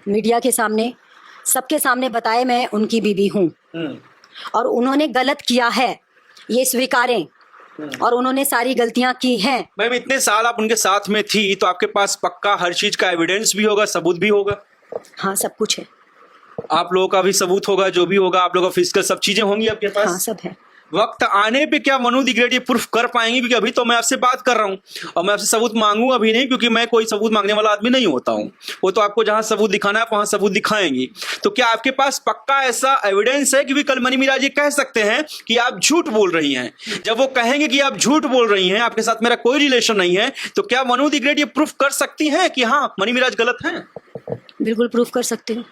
मीडिया के सामने, सबके सामने बताए मैं उनकी बीवी हूँ और उन्होंने गलत किया है, ये स्वीकारें, और उन्होंने सारी गलतियां की हैं। मैम, इतने साल आप उनके साथ में थी तो आपके पास पक्का हर चीज का एविडेंस भी होगा, सबूत भी होगा? हाँ, सब कुछ है। आप लोगों का भी सबूत होगा, जो भी होगा आप लोगों का फिजिकल सब चीजें होंगी आपके पास? हाँ, सब है। वक्त आने पे क्या मनु दिग्रेड ये प्रूफ कर पाएंगे, क्योंकि अभी तो मैं आपसे बात कर रहा हूं और मैं आपसे सबूत मांगूंगा भी नहीं, क्योंकि मैं कोई सबूत मांगने वाला आदमी नहीं होता हूं। वो तो आपको जहां सबूत दिखाना है वहां सबूत दिखाएंगे। तो क्या आपके पास पक्का ऐसा एविडेंस है, क्योंकि कल मनी मिराज ये कह सकते हैं कि आप झूठ बोल रही हैं। जब वो कहेंगे कि आप झूठ बोल रही हैं, आपके साथ मेरा कोई रिलेशन नहीं है, तो क्या मनु दिग्रेड ये प्रूफ कर सकती हैं कि हाँ मनी मिराज गलत हैं? बिल्कुल प्रूफ कर सकती हूँ।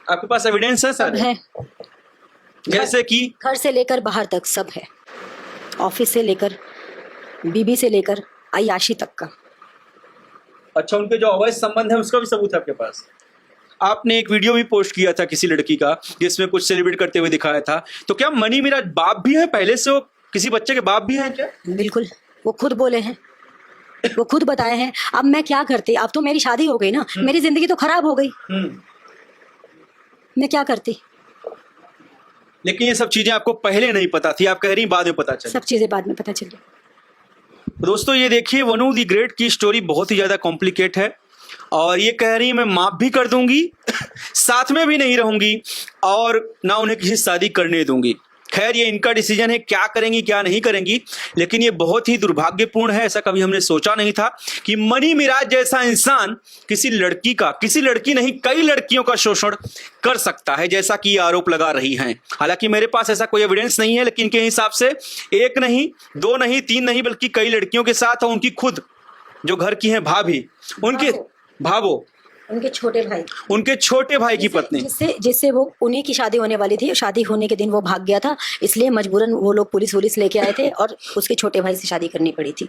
आपके पास एविडेंस है सर? है, जैसे कि घर से लेकर बाहर तक सब है, ऑफिस से लेकर बीबी से लेकर अय्याशी तक का। अच्छा, उनके जो अवैध संबंध है उसका भी सबूत है आपके पास? आपने एक वीडियो भी पोस्ट किया था किसी लड़की का जिसमें कुछ सेलिब्रेट करते हुए दिखाया था। तो क्या मनी मिराज बाप भी है पहले से? वो किसी बच्चे के बाप भी हैं क्या? बिल्कुल, वो खुद बोले हैं, वो खुद बताए हैं। अब मैं क्या करती? अब तो मेरी शादी हो गई ना, मेरी जिंदगी तो खराब हो गई, मैं क्या करती? लेकिन ये सब चीजें आपको पहले नहीं पता थी, आप कह रही बाद में पता चला। सब चीजें बाद में पता चली। दोस्तों ये देखिए, वनु दी ग्रेट की स्टोरी बहुत ही ज्यादा कॉम्प्लिकेट है और ये कह रही मैं माफ भी कर दूंगी साथ में भी नहीं रहूंगी और ना उन्हें किसी शादी करने दूंगी। खैर ये इनका डिसीजन है, क्या करेंगी क्या नहीं करेंगी, लेकिन ये बहुत ही दुर्भाग्यपूर्ण है। ऐसा कभी हमने सोचा नहीं था कि मनी मिराज जैसा इंसान किसी लड़की का, किसी लड़की नहीं कई लड़कियों का शोषण कर सकता है, जैसा कि ये आरोप लगा रही हैं। हालांकि मेरे पास ऐसा कोई एविडेंस नहीं है, लेकिन इनके हिसाब से एक नहीं, दो नहीं, तीन नहीं, बल्कि कई लड़कियों के साथ और उनकी खुद जो घर की हैं भाभी, उनके भावो, उनके छोटे भाई, उनके छोटे भाई की पत्नी, जिससे वो उन्हीं की शादी होने वाली थी। शादी होने के दिन वो भाग गया था, इसलिए मजबूरन वो लोग पुलिस लेके आए थे और उसके छोटे भाई से शादी करनी पड़ी थी।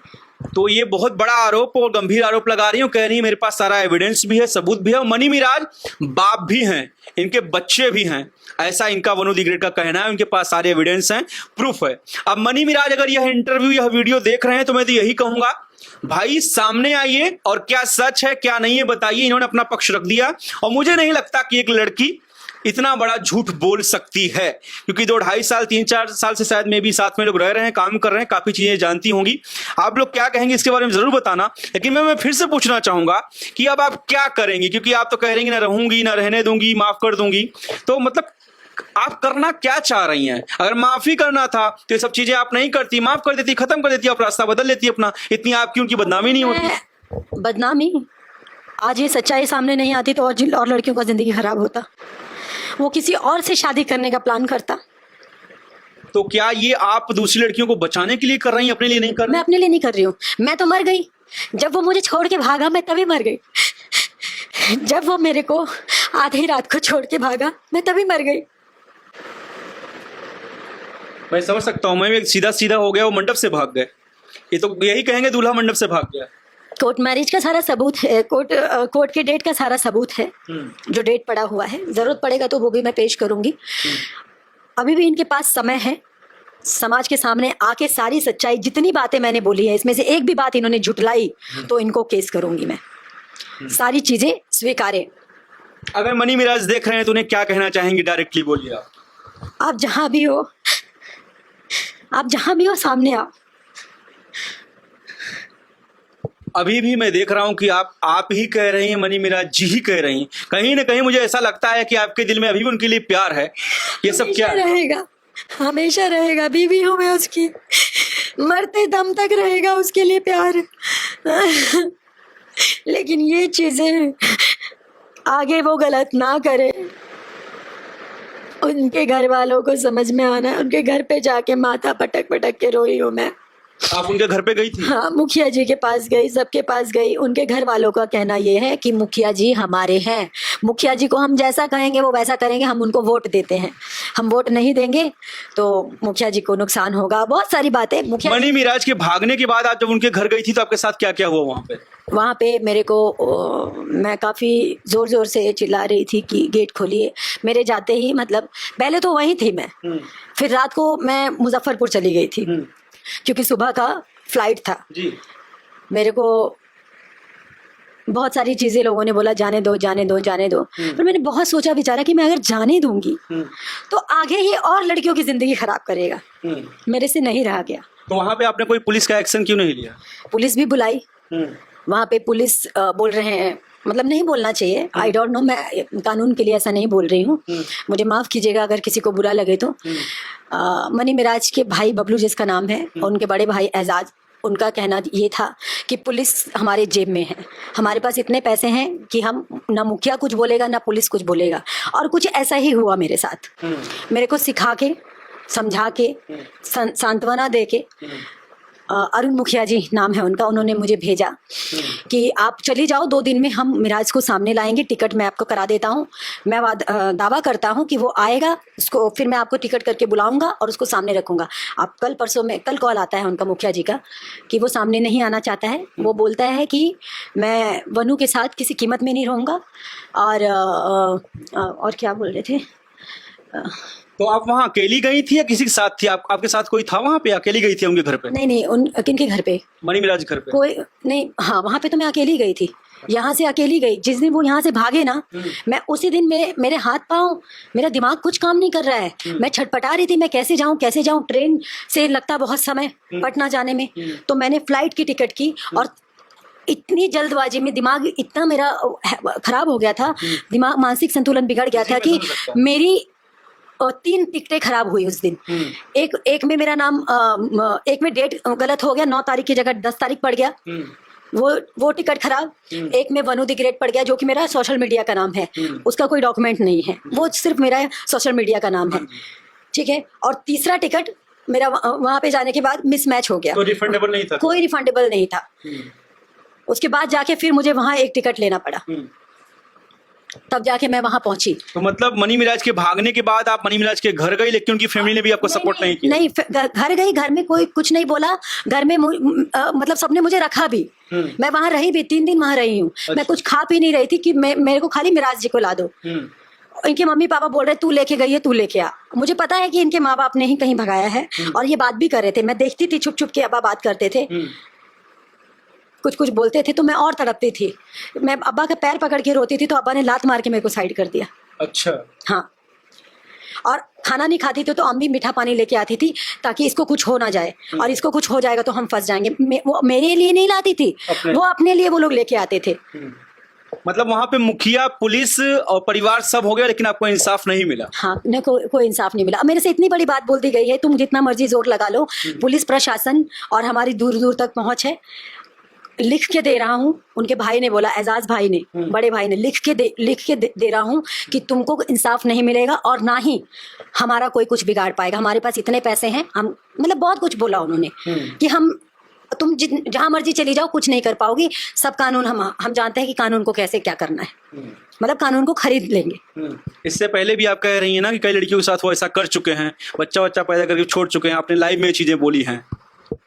तो ये बहुत बड़ा आरोप और गंभीर आरोप लगा रही हूँ। कह रही है मेरे पास सारा एविडेंस भी है, सबूत भी है, और मनी मिराज बाप भी हैं, इनके बच्चे भी हैं, ऐसा इनका वनु दी ग्रेट का कहना है। उनके पास सारे एविडेंस हैं, प्रूफ है। अब मनी मिराज अगर यह इंटरव्यू, यह वीडियो देख रहे हैं तो मैं तो यही कहूंगा, भाई सामने आइए और क्या सच है क्या नहीं है बताइए। इन्होंने अपना पक्ष रख दिया और मुझे नहीं लगता कि एक लड़की इतना बड़ा झूठ बोल सकती है, क्योंकि 2-2.5 साल 3-4 साल से शायद में भी साथ में लोग रह रहे हैं, काम कर रहे हैं, काफी चीजें जानती होंगी। आप लोग क्या कहेंगे इसके बारे में जरूर बताना। लेकिन मैं फिर से पूछना चाहूंगा कि अब आप क्या करेंगी, क्योंकि आप तो कह रही ना रहूंगी ना रहने दूंगी, माफ कर दूंगी, तो मतलब आप करना क्या चाह रही हैं? अगर माफी करना था तो ये सब चीजें आप नहीं करती, माफ कर देती, खत्म कर देती, आप रास्ता बदल लेती अपना, इतनी आपकी उनकी बदनामी नहीं होती। बदनामी, आज ये सच्चाई सामने नहीं आती तो और लड़कियों का जिंदगी खराब होता, वो किसी और से शादी करने का प्लान करता। तो क्या ये आप दूसरी लड़कियों को बचाने के लिए कर रही हैं, अपने लिए नहीं कर रही? मैं अपने लिए नहीं कर रही हूँ, मैं तो मर गई। जब वो मुझे छोड़ के भागा मैं तभी मर गई। जब वो मेरे को आधी रात को छोड़ के भागा मैं तभी मर गई। मैं समझ सकता हूँ, मैं भी सीधा सीधा हो गया, वो मंडप से भाग गए। ये तो यही कहेंगे दूल्हा मंडप से भाग गया। कोर्ट मैरिज का सारा सबूत है, कोर्ट के डेट का सारा सबूत है, जो डेट पड़ा हुआ है। जरूरत पड़ेगा तो वो भी मैं पेश करूंगी। अभी भी इनके पास समय है समाज के सामने आके सारी सच्चाई, जितनी बातें मैंने बोली है इसमें से एक भी बात इन्होंने झुटलाई तो इनको केस करूंगी मैं। सारी चीजें स्वीकारे। अगर मनी मिराज देख रहे हैं तो उन्हें क्या कहना चाहेंगे, डायरेक्टली बोलिए। आप जहां भी हो, आप जहां भी हो सामने आओ। अभी भी मैं देख रहा हूं कि आप ही कह रही हैं, मनी मिराज जी ही कह रही हैं। कहीं ना कहीं मुझे ऐसा लगता है कि आपके दिल में अभी भी उनके लिए प्यार है। ये सब क्या रहेगा, हमेशा रहेगा। बीवी हूं मैं उसकी, मरते दम तक रहेगा उसके लिए प्यार। लेकिन ये चीजें आगे वो गलत ना करे, उनके घर वालों को समझ में आना। उनके घर पे जाके माथा पटक पटक के रोई हूँ मैं। आप उनके घर पे गई थी? हाँ, मुखिया जी के पास गई, सबके पास गई। उनके घर वालों का कहना ये है कि मुखिया जी हमारे हैं, मुखिया जी को हम जैसा कहेंगे वो वैसा करेंगे, हम उनको वोट देते हैं, हम वोट नहीं देंगे तो मुखिया जी को नुकसान होगा। बहुत सारी बातें। मुखिया मनी मिराज के भागने के बाद आप जब उनके घर गई थी तो आपके साथ क्या क्या हुआ वहाँ पे? वहाँ पे मेरे को मैं काफ़ी ज़ोर ज़ोर से चिल्ला रही थी कि गेट खोलिए। मेरे जाते ही, मतलब पहले तो वहीं थी मैं, फिर रात को मैं मुजफ्फरपुर चली गई थी क्योंकि सुबह का फ्लाइट था जी। मेरे को बहुत सारी चीज़ें लोगों ने बोला जाने दो जाने दो जाने दो, पर मैंने बहुत सोचा विचारा कि मैं अगर जाने दूंगी तो आगे ये और लड़कियों की ज़िंदगी ख़राब करेगा। मेरे से नहीं रहा गया। तो वहाँ पे आपने कोई पुलिस का एक्शन क्यों नहीं लिया? पुलिस भी बुलाई, वहाँ पे पुलिस बोल रहे हैं मतलब नहीं बोलना चाहिए, आई डोंट नो, मैं कानून के लिए ऐसा नहीं बोल रही हूँ, मुझे माफ़ कीजिएगा अगर किसी को बुरा लगे तो। मनी मिराज के भाई बबलू जिसका नाम है, और उनके बड़े भाई एजाज, उनका कहना ये था कि पुलिस हमारे जेब में है, हमारे पास इतने पैसे हैं कि हम ना मुखिया कुछ बोलेगा ना पुलिस कुछ बोलेगा। और कुछ ऐसा ही हुआ मेरे साथ। मेरे को सिखा के, समझा के, सांत्वना दे के, अरुण मुखिया जी नाम है उनका, उन्होंने मुझे भेजा कि आप चली जाओ, 2 दिन में हम मिराज को सामने लाएंगे, टिकट मैं आपको करा देता हूँ, मैं दावा करता हूँ कि वो आएगा, उसको फिर मैं आपको टिकट करके बुलाऊंगा और उसको सामने रखूंगा। आप कल परसों में, कल कॉल आता है उनका मुखिया जी का कि वो सामने नहीं आना चाहता है, वो बोलता है कि मैं वनु के साथ किसी कीमत में नहीं रहूँगा। और क्या बोल रहे थे? तो आप वहाँ अकेली गई थी या किसी के साथ थी? आपके साथ कोई था वहाँ पे? अकेली गई थी उनके घर पे? नहीं, किनके घर पे? मनी मिराज घर पे? कोई नहीं, हाँ वहाँ पे तो मैं अकेली गई थी, यहाँ से अकेली गई। जिस दिन वो यहाँ से भागे ना, मैं उसी दिन मेरे हाथ पाँव, मेरा दिमाग कुछ काम नहीं कर रहा है, मैं छटपटा रही थी, मैं कैसे जाऊँ। ट्रेन से लगता बहुत समय पटना जाने में, तो मैंने फ्लाइट की टिकट की, और इतनी जल्दबाजी में दिमाग इतना मेरा खराब हो गया था, दिमाग, मानसिक संतुलन बिगड़ गया था कि मेरी 3 टिकटें खराब हुई उस दिन। एक में मेरा नाम, एक में डेट गलत हो गया, 9 तारीख की जगह 10 तारीख पड़ गया, वो टिकट खराब। एक में वनु द ग्रेट पड़ गया, जो कि मेरा सोशल मीडिया का नाम है, उसका कोई डॉक्यूमेंट नहीं है, वो सिर्फ मेरा सोशल मीडिया का नाम है, ठीक है। और तीसरा टिकट मेरा वहां पे जाने के बाद मिसमैच हो गया, तो रिफंडेबल नहीं था? कोई रिफंडेबल नहीं था। उसके बाद जाके फिर मुझे वहां एक टिकट लेना पड़ा, तब जाके मैं वहां पहुंची। तो मतलब मनी मिराज के भागने के बाद आप मनी मिराज के घर गई, लेकिन उनकी फैमिली ने भी आपको सपोर्ट नहीं किया? नहीं, घर गई, घर में कोई कुछ नहीं बोला, घर में मतलब सबने मुझे रखा भी, मैं वहां रही भी, 3 दिन वहां रही हूँ। मैं कुछ खा पी नहीं रही थी कि मेरे को खाली मिराज जी को ला दो। इनके मम्मी पापा बोल रहे तू लेके गई है, तू लेके आ। मुझे पता है कि इनके माँ बाप ने ही कहीं भगाया है, और ये बात भी कर रहे थे, मैं देखती थी छुप छुप के अब्बा बात करते थे, कुछ बोलते थे, तो मैं और तड़पती थी। मैं अब्बा का पैर पकड़ के रोती थी, तो अब्बा ने लात मार के मेरे को साइड कर दिया। अच्छा। हाँ, और खाना नहीं खाती थी तो अम्मी मीठा पानी लेके आती थी ताकि इसको कुछ हो ना जाए, और इसको कुछ हो जाएगा तो हम फंस जाएंगे। वो मेरे लिए नहीं लाती थी, वो अपने लिए वो लोग लेके आते थे। मतलब वहाँ पे मुखिया, पुलिस और परिवार सब हो गया, लेकिन आपको इंसाफ नहीं मिला? हाँ, न कोई इंसाफ नहीं मिला। मेरे से इतनी बड़ी बात बोल दी गई है, तुम जितना मर्जी जोर लगा लो, पुलिस प्रशासन और हमारी दूर दूर तक पहुंच है। लिख के दे रहा हूँ, उनके भाई ने बोला, एजाज भाई ने, बड़े भाई ने लिख के दे रहा हूँ कि तुमको इंसाफ नहीं मिलेगा, और ना ही हमारा कोई कुछ बिगाड़ पाएगा। हमारे पास इतने पैसे हैं, हम, मतलब बहुत कुछ बोला उन्होंने कि तुम जहाँ मर्जी चली जाओ, कुछ नहीं कर पाओगी। सब कानून हम जानते हैं कि कानून को कैसे क्या करना है, मतलब कानून को खरीद लेंगे। इससे पहले भी आप कह रही हैं ना कि कई लड़कियों के साथ वो ऐसा कर चुके हैं, बच्चा पैदा करके छोड़ चुके हैं, आपने लाइव में चीजें बोली हैं,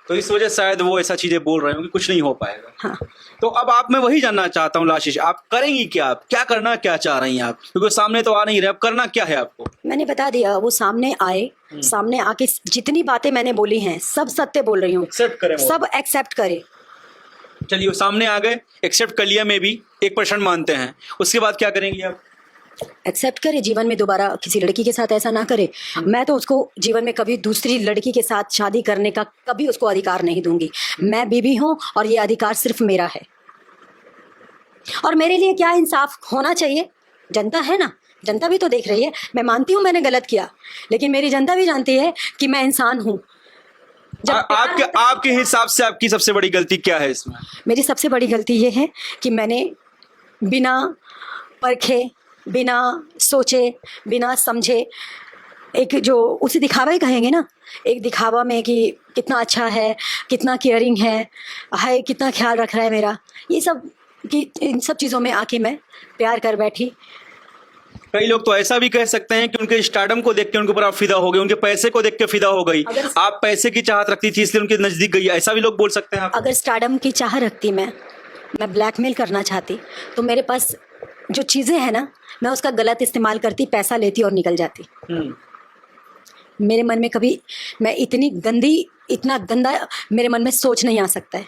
तो इस वजह शायद वो ऐसा चीजें बोल रहे हो कि कुछ नहीं हो पाएगा। हाँ। तो अब आप, मैं वही जानना चाहता हूँ लाशीष, आप करेंगी क्या? आप क्या करना, क्या चाह रही हैं आप? क्योंकि सामने तो आ नहीं रहे, अब करना क्या है आपको? मैंने बता दिया, वो सामने आए, सामने आके जितनी बातें मैंने बोली हैं सब सत्य बोल रही हूँ, सब एक्सेप्ट करे। चलिए, वो सामने आ गए, एक्सेप्ट कर लिया, में भी 1% मानते हैं, उसके बाद क्या करेंगी आप? एक्सेप्ट करे, जीवन में दोबारा किसी लड़की के साथ ऐसा ना करे। मैं तो उसको जीवन में कभी दूसरी लड़की के साथ शादी करने का कभी उसको अधिकार नहीं दूंगी। मैं बीबी हूं, और ये अधिकार सिर्फ मेरा है। और मेरे लिए क्या इंसाफ होना चाहिए, जनता है ना, जनता भी तो देख रही है। मैं मानती हूँ मैंने गलत किया, लेकिन मेरी जनता भी जानती है कि मैं इंसान हूँ। आपके हिसाब से आपकी सबसे बड़ी गलती क्या है इसमें? मेरी सबसे बड़ी गलती ये है कि मैंने बिना परखे, बिना सोचे, बिना समझे, एक जो उसे दिखावा ही कहेंगे ना, एक दिखावा में कि कितना अच्छा है, कितना केयरिंग है, कितना ख्याल रख रहा है मेरा, ये सब कि इन सब चीज़ों में आके मैं प्यार कर बैठी। कई लोग तो ऐसा भी कह सकते हैं कि उनके स्टारडम को देख के उनके ऊपर आप फिदा हो गए, उनके पैसे को देख के फिदा हो गई, आप पैसे की चाहत रखती थी इसलिए उनके नजदीक गई, ऐसा भी लोग बोल सकते हैं। अगर स्टारडम की चाह रखती मैं ब्लैकमेल करना चाहती, तो मेरे पास जो चीज़ें हैं ना, मैं उसका गलत इस्तेमाल करती, पैसा लेती और निकल जाती। मेरे मन में कभी मैं इतना गंदा मेरे मन में सोच नहीं आ सकता है।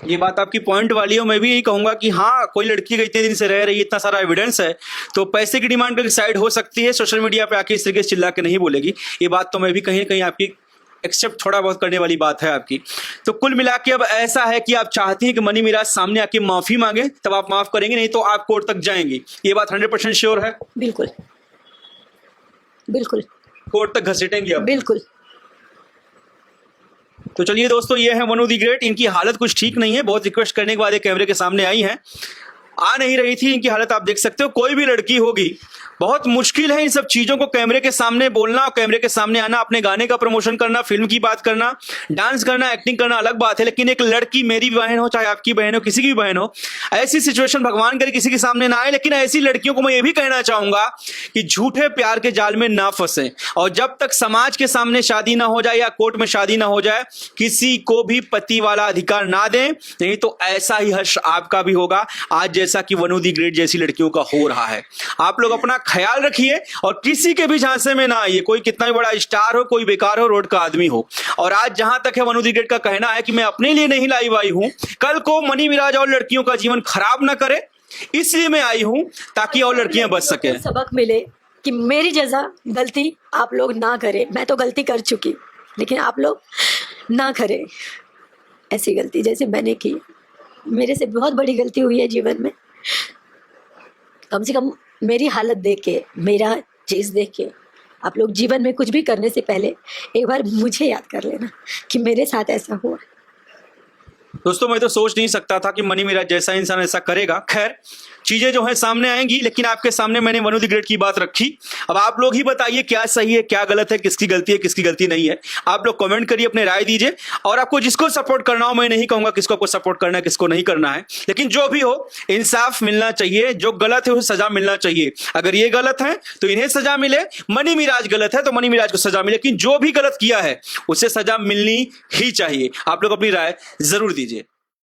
ये बात आपकी पॉइंट वाली है। मैं भी यही कहूंगा कि हाँ, कोई लड़की इतने दिन से रह रही है, इतना सारा एविडेंस है, तो पैसे की डिमांड करके साइड हो सकती है, सोशल मीडिया पे आके इस तरीके से चिल्ला के नहीं बोलेगी। ये बात तो मैं भी कहीं ना कहीं आपकी एक्सेप्ट थोड़ा बहुत करने वाली बात है आपकी। तो कुल मिला के अब ऐसा है कि आप चाहती हैं कि मनी मिराज सामने आके माफी मांगे, तब आप माफ करेंगे, नहीं तो आप कोर्ट तक जाएंगी। ये बात 100% श्योर है? बिल्कुल बिल्कुल कोर्ट तक घसीटेंगी आप? बिल्कुल। तो चलिए दोस्तों, ये है वनु दी ग्रेट। इनकी हालत कुछ ठीक नहीं है। बहुत रिक्वेस्ट करने के बाद ये कैमरे के सामने आई हैं, आ नहीं रही थी। इनकी हालत आप देख सकते हो। कोई भी लड़की होगी, बहुत मुश्किल है इन सब चीजों को कैमरे के सामने बोलना और कैमरे के सामने आना। अपने गाने का प्रमोशन करना, फिल्म की बात करना, डांस करना, एक्टिंग करना अलग बात है, लेकिन एक लड़की, मेरी भी बहन हो चाहे आपकी बहन हो, किसी की भी बहन हो, ऐसी सिचुएशन भगवान करे किसी के सामने ना आए। लेकिन ऐसी लड़कियों को मैं ये भी कहना चाहूंगा कि झूठे प्यार के जाल में ना फंसे, और जब तक समाज के सामने शादी ना हो जाए या कोर्ट में शादी ना हो जाए, किसी को भी पति वाला अधिकार ना दें, नहीं तो ऐसा ही हर्ष आपका भी होगा आज जैसा कि वनु दी ग्रेट जैसी लड़कियों का हो रहा है। आप लोग अपना ख्याल रखिए और किसी के भी झांसे में ना आइए। कोई कितना भी बड़ा स्टार हो, कोई बेकार हो, रोड का आदमी हो। और आज जहां तक है वनु दी ग्रेट का कहना है कि मैं अपने लिए नहीं लाइव आई हूं, कल को मनी मिराज और लड़कियों का जीवन खराब ना करे, इसलिए मैं आई हूं ताकि और लड़कियां बच सके। सबक मिले कि मेरी जैसा गलती आप लोग ना करें। मैं तो गलती कर चुकी, लेकिन आप लोग ना करें ऐसी गलती जैसे मैंने की। मेरे से बहुत बड़ी गलती हुई है जीवन में। कम से कम मेरी हालत देख के, मेरा चीज़ देख के आप लोग जीवन में कुछ भी करने से पहले एक बार मुझे याद कर लेना कि मेरे साथ ऐसा हुआ। दोस्तों, मैं तो सोच नहीं सकता था कि मनी मिराज जैसा इंसान ऐसा करेगा। खैर, चीजें जो है सामने आएंगी, लेकिन आपके सामने मैंने वनु दी ग्रेट की बात रखी। अब आप लोग ही बताइए क्या सही है, क्या गलत है, किसकी गलती है, किसकी गलती नहीं है। आप लोग कमेंट करिए, अपने राय दीजिए। और आपको जिसको सपोर्ट करना हो, मैं नहीं कहूंगा किसको आपको सपोर्ट करना है, किसको नहीं करना है, लेकिन जो भी हो इंसाफ मिलना चाहिए। जो गलत है उसे सजा मिलना चाहिए। अगर ये गलत है तो इन्हें सजा मिले, मनी मिराज गलत है तो मनी मिराज को सजा मिले, लेकिन जो भी गलत किया है उसे सजा मिलनी ही चाहिए। आप लोग अपनी राय जरूर दीजिए।